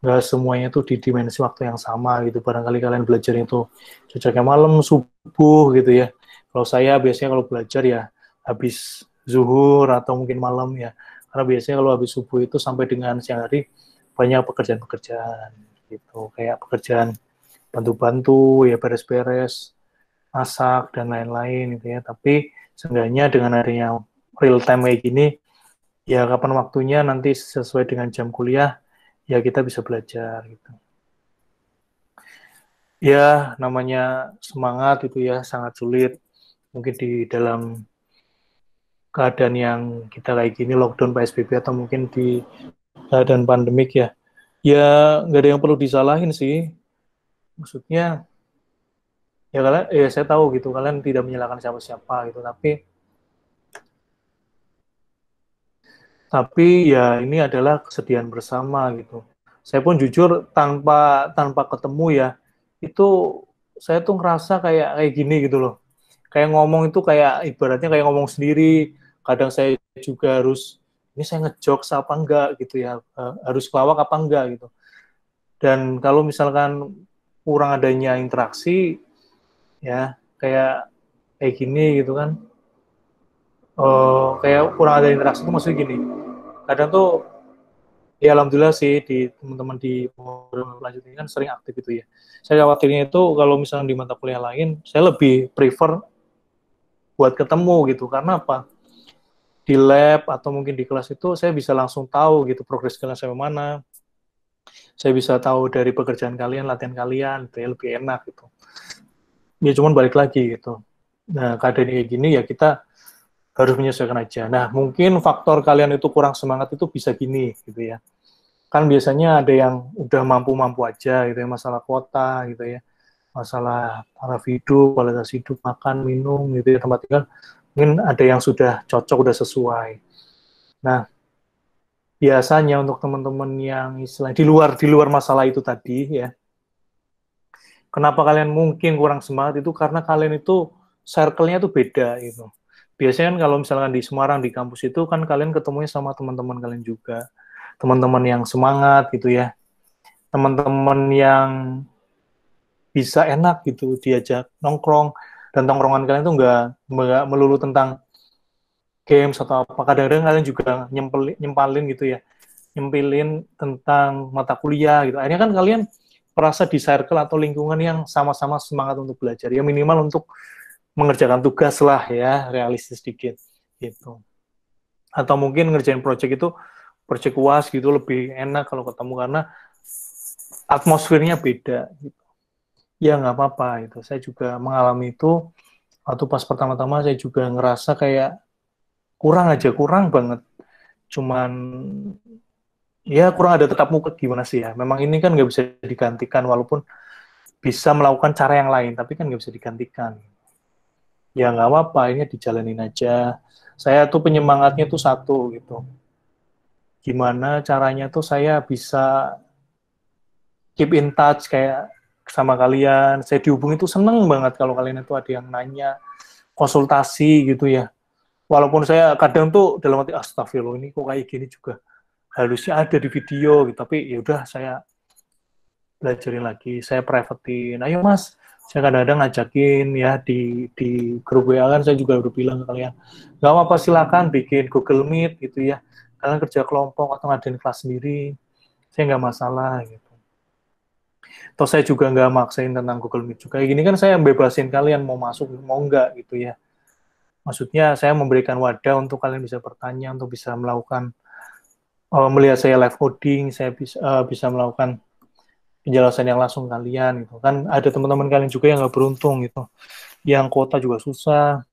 nggak semuanya tuh di dimensi waktu yang sama gitu. Barangkali kalian belajar itu cocoknya malam, subuh gitu ya. Kalau saya biasanya kalau belajar ya habis zuhur atau mungkin malam ya. Karena biasanya kalau habis subuh itu sampai dengan siang hari banyak pekerjaan-pekerjaan gitu. Kayak pekerjaan bantu-bantu, ya beres-beres, masak, dan lain-lain gitu ya. Tapi seenggaknya dengan adanya real time kayak gini, ya kapan waktunya nanti sesuai dengan jam kuliah, ya kita bisa belajar gitu. Ya namanya semangat itu ya sangat sulit mungkin di dalam keadaan yang kita kayak gini lockdown PSBB atau mungkin di keadaan pandemik ya. Ya nggak ada yang perlu disalahin sih. Maksudnya ya kalian ya saya tahu gitu kalian tidak menyalahkan siapa-siapa gitu tapi ya ini adalah kesedihan bersama gitu. Saya pun jujur tanpa ketemu ya itu saya tuh ngerasa kayak gini gitu loh. Kayak ngomong itu kayak ibaratnya kayak ngomong sendiri. Kadang saya juga harus ini saya ngejokes apa enggak gitu ya, harus kelawak apa enggak gitu. Dan kalau misalkan kurang adanya interaksi ya kayak gini gitu kan. Kayak kurang ada interaksi itu maksudnya gini. Kadang tuh ya alhamdulillah sih di teman-teman di program lanjut ini kan sering aktif gitu ya. Saya khawatirnya itu kalau misalnya di mata kuliah lain, saya lebih prefer buat ketemu gitu. Karena apa? Di lab atau mungkin di kelas itu saya bisa langsung tahu gitu progres kalian sampai mana. Saya bisa tahu dari pekerjaan kalian, latihan kalian, itu ya lebih enak gitu. Ya cuman balik lagi gitu. Nah keadaan kayak gini ya kita harus menyesuaikan aja. Nah mungkin faktor kalian itu kurang semangat itu bisa gini gitu ya. Kan biasanya ada yang udah mampu-mampu aja gitu ya, masalah kuota gitu ya, masalah taraf hidup, kualitas hidup, makan, minum gitu ya, tempat tinggal, mungkin ada yang sudah cocok, udah sesuai. Nah, biasanya untuk teman-teman yang istilah di luar masalah itu tadi ya, kenapa kalian mungkin kurang semangat itu karena kalian itu circle-nya tuh beda gitu. Biasanya kan kalau misalkan di Semarang di kampus itu kan kalian ketemunya sama teman-teman kalian juga, teman-teman yang semangat gitu ya, teman-teman yang bisa enak gitu diajak nongkrong dan tongkrongan kalian tuh nggak melulu tentang games atau apa. Kadang-kadang kalian juga nyempalin gitu ya, nyempilin tentang mata kuliah gitu. Akhirnya kan kalian merasa di circle atau lingkungan yang sama-sama semangat untuk belajar ya, minimal untuk mengerjakan tugas lah ya, realistis sedikit gitu. Atau mungkin ngerjain project UAS gitu lebih enak kalau ketemu karena atmosfernya beda gitu. Ya nggak apa-apa itu. Saya juga mengalami itu waktu pas pertama-tama saya juga ngerasa kayak kurang banget. Cuman ya kurang ada tetap muka gimana sih ya. Memang ini kan nggak bisa digantikan walaupun bisa melakukan cara yang lain, tapi kan nggak bisa digantikan. ya nggak apa-apa, ini dijalanin aja. Saya tuh penyemangatnya tuh satu gitu. Gimana caranya tuh saya bisa keep in touch kayak sama kalian. Saya dihubungi tuh seneng banget kalau kalian itu ada yang nanya, konsultasi gitu ya. Walaupun saya kadang tuh dalam hati astagfirullah ini kok kayak gini juga harusnya ada di video gitu. Tapi ya udah saya belajarin lagi, saya privatein. Ayo mas, saya kadang-kadang ngajakin ya di grup WA kan saya juga udah bilang ke kalian, nggak apa-apa silakan bikin Google Meet gitu ya. Kalian kerja kelompok atau ngadain kelas sendiri, saya nggak masalah gitu. Toh saya juga nggak maksain tentang Google Meet juga. Kayak gini kan saya bebasin kalian mau masuk mau nggak gitu ya. Maksudnya saya memberikan wadah untuk kalian bisa bertanya, untuk bisa melakukan melihat saya live coding, saya bisa melakukan penjelasan yang langsung kalian gitu kan. Ada teman-teman kalian juga yang nggak beruntung gitu, yang kuota juga susah.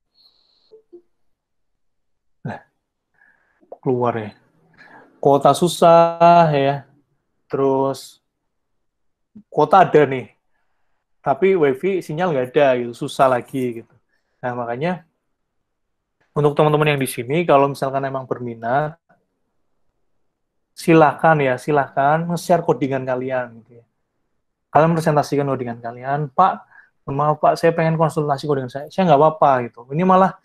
Nah, keluar ya, kuota susah ya, terus kuota ada nih tapi wifi sinyal nggak ada gitu, susah lagi gitu. Nah makanya untuk teman-teman yang di sini kalau misalkan emang berminat, silakan ya, silakan nge-share codingan kalian gitu ya. Kalian presentasikan codingan kalian, Pak, maaf Pak, saya pengen konsultasi codingan saya nggak apa-apa gitu. Ini malah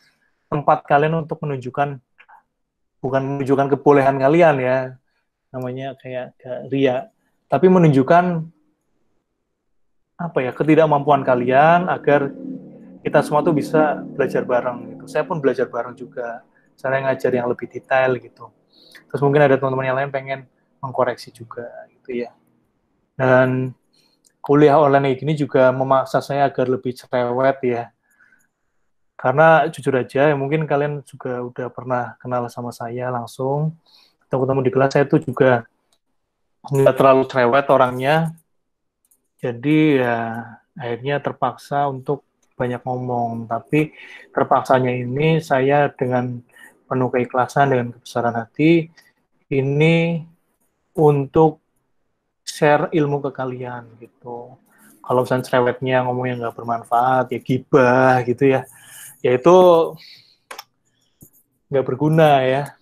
tempat kalian untuk menunjukkan, bukan menunjukkan kebolehan kalian ya, namanya kayak ria, tapi menunjukkan apa ya, ketidakmampuan kalian agar kita semua tuh bisa belajar bareng gitu. Saya pun belajar bareng juga, cara ngajar yang lebih detail gitu. Terus mungkin ada teman-teman yang lain pengen mengkoreksi juga gitu ya. Dan kuliah online ini juga memaksa saya agar lebih cerewet ya. Karena jujur aja, ya mungkin kalian juga udah pernah kenal sama saya langsung, atau ketemu di kelas, saya tuh juga nggak terlalu cerewet orangnya, jadi ya akhirnya terpaksa untuk banyak ngomong. Tapi terpaksanya ini saya dengan penuh keikhlasan, dengan kebesaran hati, ini untuk share ilmu ke kalian gitu. Kalau misalnya cerewetnya ngomongnya nggak bermanfaat, ya gibah gitu ya, ya itu nggak berguna ya.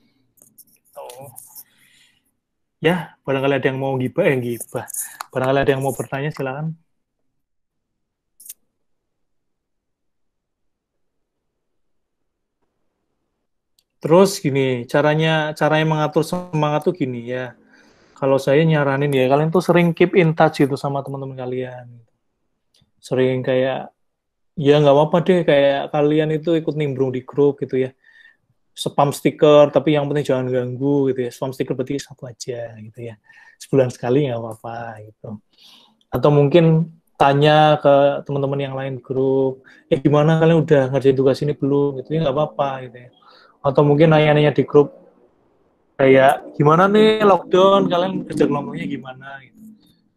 Oh. Ya, barangkali ada yang mau gibah, gibah. Barangkali ada yang mau bertanya, silakan. Terus gini, caranya mengatur semangat tuh gini ya. Kalau saya nyaranin ya, kalian tuh sering keep in touch gitu sama teman-teman kalian. Sering kayak, ya nggak apa-apa deh, kayak kalian itu ikut nimbrung di grup gitu ya. Spam stiker, tapi yang penting jangan ganggu gitu ya. Spam stiker berarti satu aja gitu ya. Sebulan sekali nggak apa-apa gitu. Atau mungkin tanya ke teman-teman yang lain grup, gimana kalian udah ngerjain tugas ini belum gitu ya, nggak apa-apa gitu ya. Atau mungkin nanya-nanya di grup, kayak gimana nih lockdown, kalian kerja kelompoknya gimana gitu.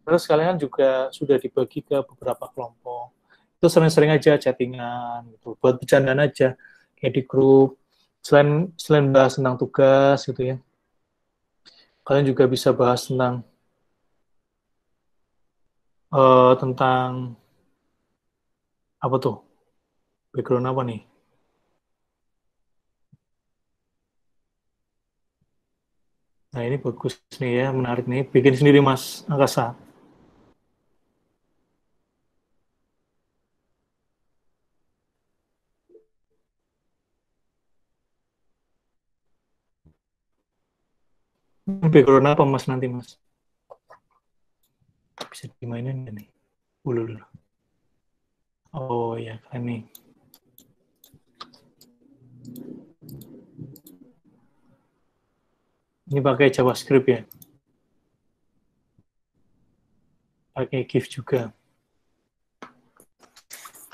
Terus kalian juga sudah dibagi ke beberapa kelompok, itu sering-sering aja chattingan gitu buat bercandaan aja kayak di grup. Selain bahas tentang tugas gitu ya, kalian juga bisa bahas tentang apa tuh, background apa nih. Nah ini bagus nih ya, menarik nih, bikin sendiri Mas Angkasa. Background apa Mas nanti Mas? Bisa dimainin nggak nih? Dulu. Oh ya, keren nih. Ini pakai JavaScript ya? Pakai GIF juga.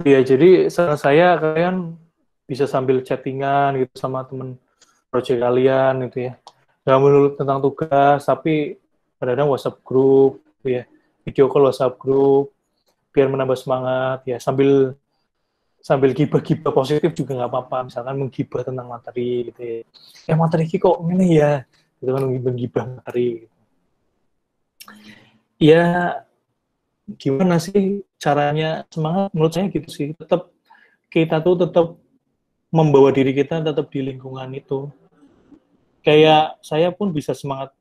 Ya, jadi saran saya kalian bisa sambil chattingan gitu sama temen project kalian gitu ya. Nggak melulu tentang tugas, tapi kadang-kadang WhatsApp group gitu ya. Video call WhatsApp group biar menambah semangat ya. Sambil gibah-gibah positif juga nggak apa-apa. Misalkan menggibah tentang materi gitu ya. Materi ini kok ini ya. Gitu kan, menggibah materi. Ya gimana sih caranya semangat? Menurut saya gitu sih. Kita tuh tetap membawa diri kita tetap di lingkungan itu. Kayak saya pun bisa semangat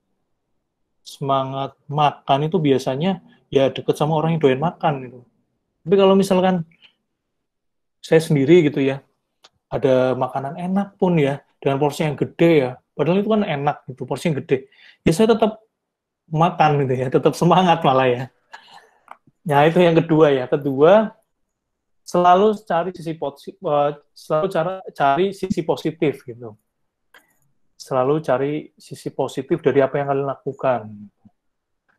makan itu biasanya ya deket sama orang yang doyan makan gitu. Tapi kalau misalkan saya sendiri gitu ya, ada makanan enak pun ya, dengan porsi yang gede ya, padahal itu kan enak gitu, porsi yang gede. Ya saya tetap makan gitu ya, tetap semangat malah ya. Nah itu yang kedua ya. Kedua, selalu cari sisi positif, cari sisi positif gitu. Selalu cari sisi positif dari apa yang kalian lakukan.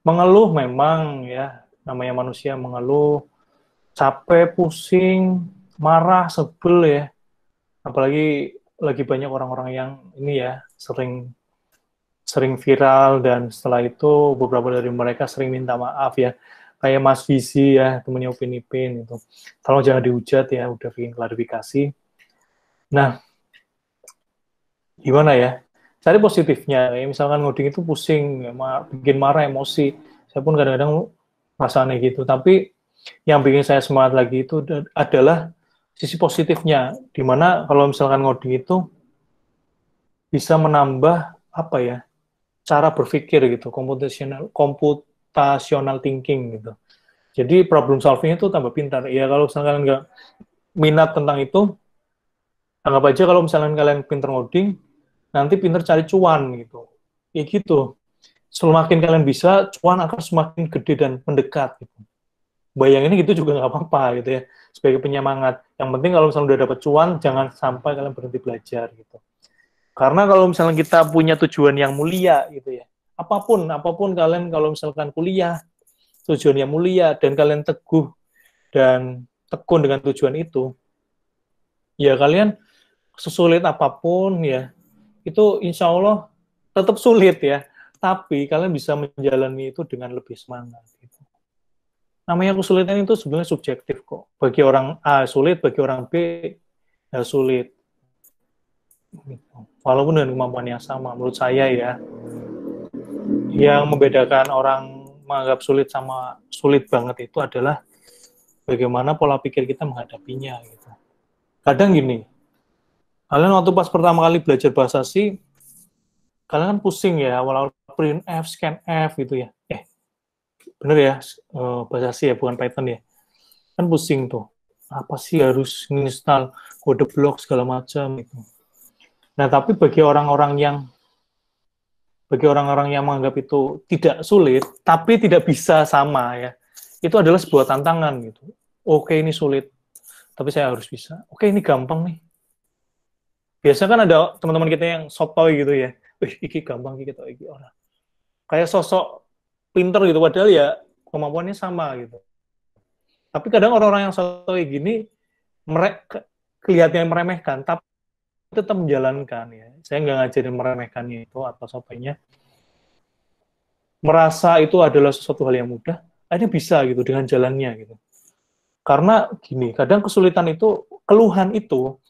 Mengeluh memang ya, namanya manusia mengeluh, capek, pusing, marah, sebel ya. Apalagi lagi banyak orang-orang yang ini ya, sering viral, dan setelah itu beberapa dari mereka sering minta maaf ya. Kayak Mas Visi ya, temennya Upin Ipin itu. Tolong jangan dihujat ya, udah bikin klarifikasi. Nah, gimana ya? Cari positifnya. Kayak misalkan ngoding itu pusing, bikin marah, emosi. Saya pun kadang-kadang rasanya gitu. Tapi yang bikin saya semangat lagi itu adalah sisi positifnya. Dimana kalau misalkan ngoding itu bisa menambah apa ya, cara berpikir gitu, computational thinking gitu. Jadi problem solving itu tambah pintar. Ya kalau misalkan nggak minat tentang itu, anggap aja kalau misalkan kalian pintar ngoding, nanti pintar cari cuan gitu. Ya gitu. Semakin kalian bisa, cuan akan semakin gede dan mendekat gitu. Bayanginnya gitu juga nggak apa-apa gitu ya, sebagai penyemangat. Yang penting kalau misalnya udah dapat cuan, jangan sampai kalian berhenti belajar gitu. Karena kalau misalnya kita punya tujuan yang mulia gitu ya, apapun kalian kalau misalkan kuliah, tujuan yang mulia, dan kalian teguh dan tekun dengan tujuan itu, ya kalian sesulit apapun ya, itu insya Allah tetap sulit ya, tapi kalian bisa menjalani itu dengan lebih semangat. Gitu. Namanya kesulitan itu sebenarnya subjektif kok. Bagi orang A sulit, bagi orang B ya sulit. Gitu. Walaupun dengan kemampuan yang sama, menurut saya ya, yang membedakan orang menganggap sulit sama sulit banget itu adalah bagaimana pola pikir kita menghadapinya. Gitu. Kadang gini, kalian waktu pas pertama kali belajar bahasa C, kalian kan pusing ya, awal-awal print F, scan F gitu ya. Bener ya, bahasa C ya, bukan Python ya. Kan pusing tuh. Apa sih harus install kode blok segala macam gitu. Nah, tapi bagi orang-orang yang menganggap itu tidak sulit, tapi tidak bisa sama ya, itu adalah sebuah tantangan gitu. Oke, ini sulit, tapi saya harus bisa. Oke, ini gampang nih. Biasa kan ada teman-teman kita yang sotoy gitu ya. Iki gampang, iki orang. Kayak sosok pinter gitu, padahal ya kemampuannya sama gitu. Tapi kadang orang-orang yang sotoy gini, kelihatannya meremehkan, tapi tetap menjalankan ya. Saya nggak ngajarin meremehkannya itu atau sotoynya. Merasa itu adalah sesuatu hal yang mudah, akhirnya bisa gitu dengan jalannya gitu. Karena gini, kadang kesulitan itu, keluhan itu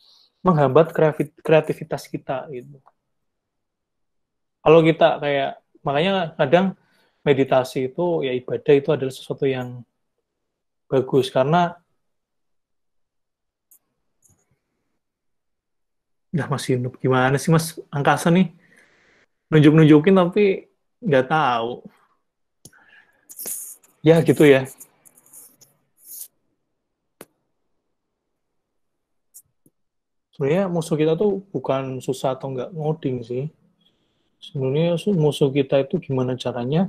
menghambat kreativitas kita gitu. Kalau kita kayak, makanya kadang meditasi itu ya ibadah itu adalah sesuatu yang bagus karena ya masih gimana sih Mas Angkasa nih nunjukin tapi nggak tahu ya gitu ya. Sebenarnya musuh kita tuh bukan susah atau nggak ngoding sih. Sebenarnya musuh kita itu gimana caranya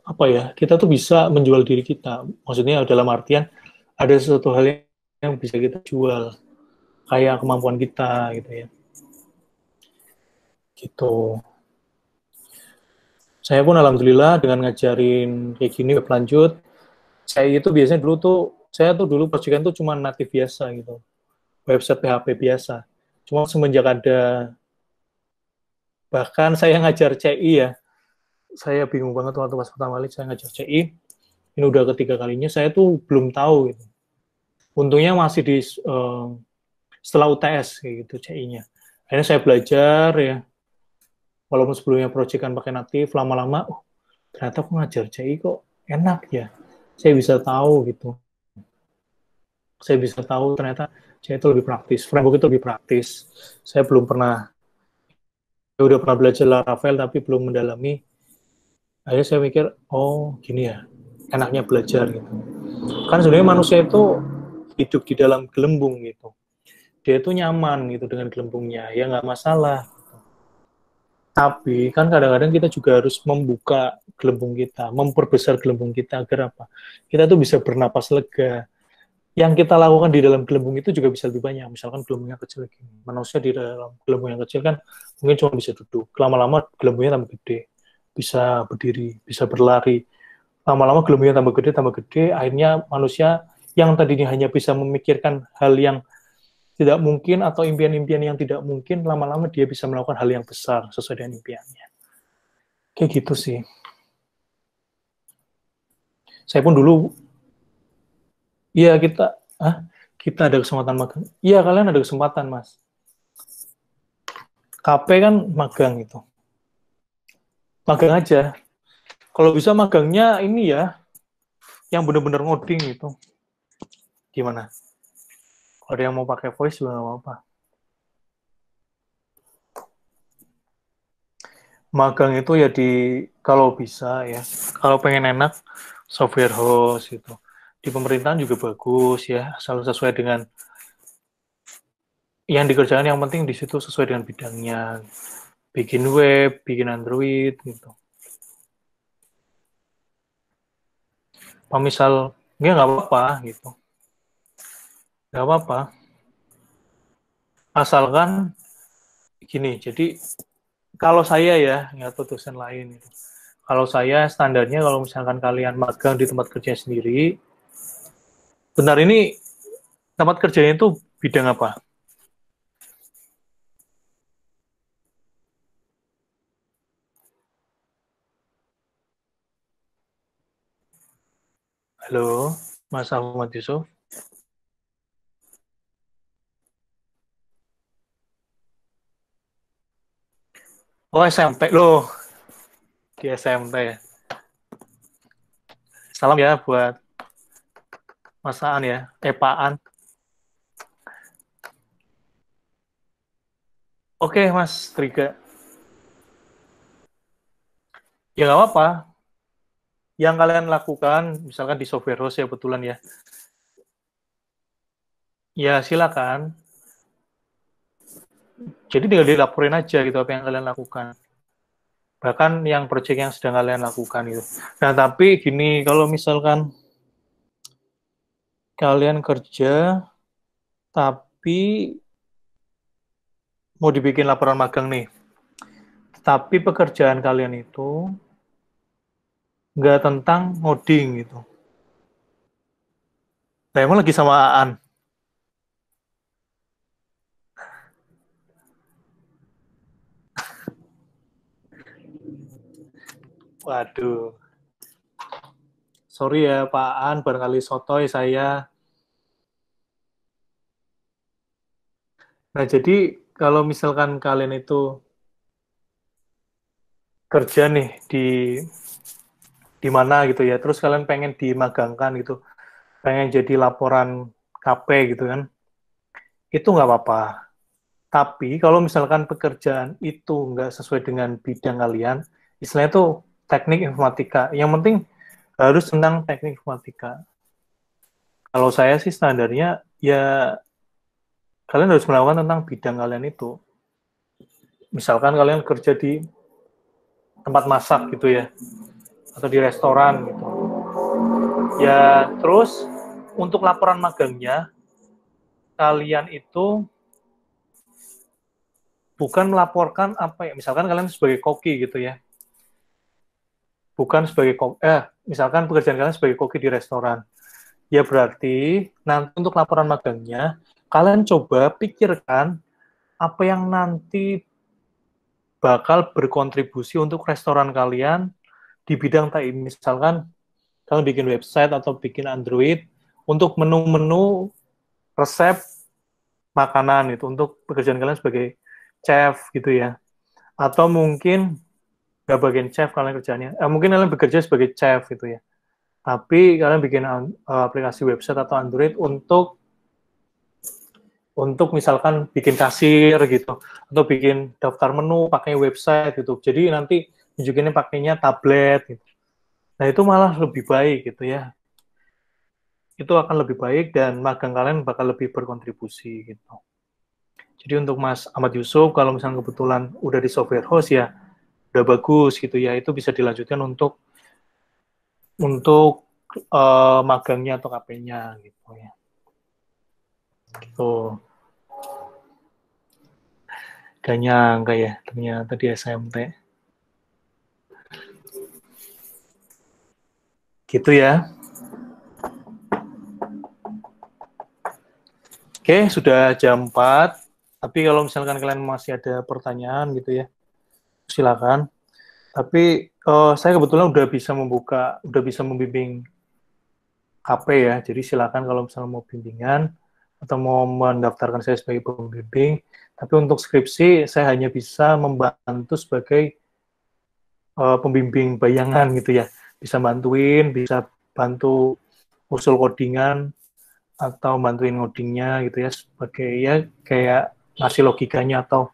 apa ya, kita tuh bisa menjual diri kita. Maksudnya dalam artian ada sesuatu hal yang bisa kita jual, kayak kemampuan kita gitu ya. Gitu. Saya pun alhamdulillah dengan ngajarin kayak gini web lanjut, saya itu biasanya saya tuh dulu proyekan tuh cuma natif biasa gitu. Website PHP biasa. Cuma semenjak ada, bahkan saya ngajar CI ya, saya bingung banget waktu pas pertama kali saya ngajar CI, ini udah ketiga kalinya, saya tuh belum tahu gitu. Untungnya masih setelah UTS kayak gitu CI-nya. Akhirnya saya belajar ya, walaupun sebelumnya proyekan pakai natif, lama-lama, ternyata aku ngajar CI kok enak ya, saya bisa tahu gitu. saya bisa tahu ternyata saya itu lebih praktis, framework itu lebih praktis. Saya belum pernah, saya udah pernah belajar Laravel tapi belum mendalami. Akhirnya saya mikir, oh gini ya, enaknya belajar gitu. Kan sebenarnya manusia itu hidup di dalam gelembung gitu. Dia itu nyaman gitu dengan gelembungnya, ya nggak masalah. Tapi kan kadang-kadang kita juga harus membuka gelembung kita, memperbesar gelembung kita agar apa? Kita tuh bisa bernapas lega. Yang kita lakukan di dalam gelembung itu juga bisa lebih banyak. Misalkan gelembungnya kecil gini. Manusia di dalam gelembung yang kecil kan mungkin cuma bisa duduk. Lama-lama gelembungnya tambah gede. Bisa berdiri, bisa berlari. Lama-lama gelembungnya tambah gede. Akhirnya manusia yang tadinya hanya bisa memikirkan hal yang tidak mungkin atau impian-impian yang tidak mungkin, lama-lama dia bisa melakukan hal yang besar sesuai dengan impiannya. Kayak gitu sih. Saya pun dulu, iya kita ada kesempatan magang. Iya, kalian ada kesempatan, Mas. KP kan magang itu. Magang aja. Kalau bisa magangnya ini ya, yang benar-benar ngoding itu. Gimana? Kalau ada yang mau pakai voice juga nggak apa-apa. Magang itu ya kalau bisa ya, kalau pengen enak, software house gitu. Di pemerintahan juga bagus ya, asal sesuai dengan yang dikerjakan, yang penting di situ sesuai dengan bidangnya. Bikin web, bikin Android gitu. Misal, ya nggak apa-apa gitu. Nggak apa-apa. Asalkan gini, jadi kalau saya ya, nggak tahu dosen lain gitu. Kalau saya standarnya kalau misalkan kalian magang di tempat kerja sendiri, benar ini tempat kerjanya itu bidang apa? Halo, Mas Ahmad Yusuf. Oh, SMP loh. Di SMP ya. Salam ya buat Mas Aan ya, Paan. Oke, Mas Triga. Ya nggak apa-apa. Yang kalian lakukan, misalkan di software house ya, kebetulan ya. Ya silakan. Jadi tinggal dilaporin aja gitu apa yang kalian lakukan. Bahkan yang project yang sedang kalian lakukan itu. Nah, tapi gini, kalau misalkan kalian kerja, tapi mau dibikin laporan magang nih, tapi pekerjaan kalian itu nggak tentang ngoding gitu. Nah, emang lagi sama Aan. Waduh. Sorry ya Pak Aan, barangkali sotoy saya. Nah, jadi kalau misalkan kalian itu kerja nih di mana gitu ya, terus kalian pengen dimagangkan gitu, pengen jadi laporan KP gitu kan, itu nggak apa-apa. Tapi kalau misalkan pekerjaan itu nggak sesuai dengan bidang kalian, istilahnya itu teknik informatika. Yang penting harus tentang teknik informatika. Kalau saya sih standarnya ya kalian harus melakukan tentang bidang kalian itu. Misalkan kalian kerja di tempat masak gitu ya, atau di restoran gitu. Ya terus untuk laporan magangnya kalian itu bukan melaporkan apa ya, misalkan kalian sebagai koki gitu ya, bukan sebagai misalkan pekerjaan kalian sebagai koki di restoran, ya berarti nanti untuk laporan magangnya kalian coba pikirkan apa yang nanti bakal berkontribusi untuk restoran kalian di bidang TI. Misalkan kalian bikin website atau bikin Android untuk menu-menu resep makanan itu untuk pekerjaan kalian sebagai chef gitu ya, atau mungkin nggak bagian chef kalian kerjanya, mungkin kalian bekerja sebagai chef gitu ya, tapi kalian bikin aplikasi website atau Android untuk untuk misalkan bikin kasir gitu, atau bikin daftar menu pakai website gitu. Jadi nanti tunjukinnya pakainya tablet gitu. Nah itu malah lebih baik gitu ya. Itu akan lebih baik dan magang kalian bakal lebih berkontribusi gitu. Jadi untuk Mas Ahmad Yusuf, kalau misalnya kebetulan udah di software house ya, udah bagus gitu ya, itu bisa dilanjutkan untuk magangnya atau KP-nya gitu ya. Gitu. Gak nyangka ya, ternyata di SMT. Gitu ya. Oke, sudah jam 4. Tapi kalau misalkan kalian masih ada pertanyaan gitu ya, silakan. Tapi saya kebetulan udah bisa membimbing KP ya. Jadi silakan kalau misalnya mau bimbingan atau mau mendaftarkan saya sebagai pembimbing. Tapi untuk skripsi saya hanya bisa membantu sebagai pembimbing bayangan gitu ya. Bisa bantuin, bisa bantu usul codingan atau bantuin ngodingnya gitu ya, sebagai ya kayak ngasih logikanya atau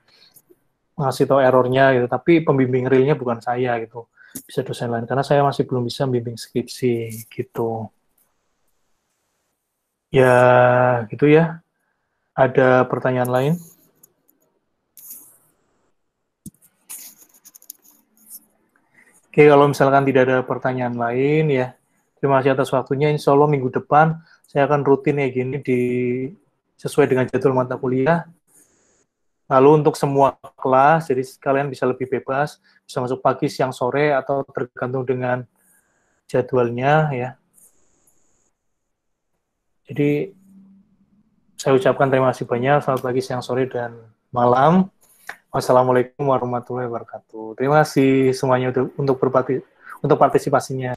ngasih tahu errornya gitu. Tapi pembimbing realnya bukan saya gitu, bisa dosen lain karena saya masih belum bisa membimbing skripsi gitu. Ya gitu ya. Ada pertanyaan lain? Oke, kalau misalkan tidak ada pertanyaan lain ya, terima kasih atas waktunya. Insya Allah minggu depan saya akan rutin ya gini sesuai dengan jadwal mata kuliah. Lalu untuk semua kelas, jadi kalian bisa lebih bebas, bisa masuk pagi, siang, sore, atau tergantung dengan jadwalnya ya. Jadi saya ucapkan terima kasih banyak, selamat pagi, siang, sore, dan malam. Wassalamualaikum warahmatullahi wabarakatuh. Terima kasih semuanya untuk partisipasinya.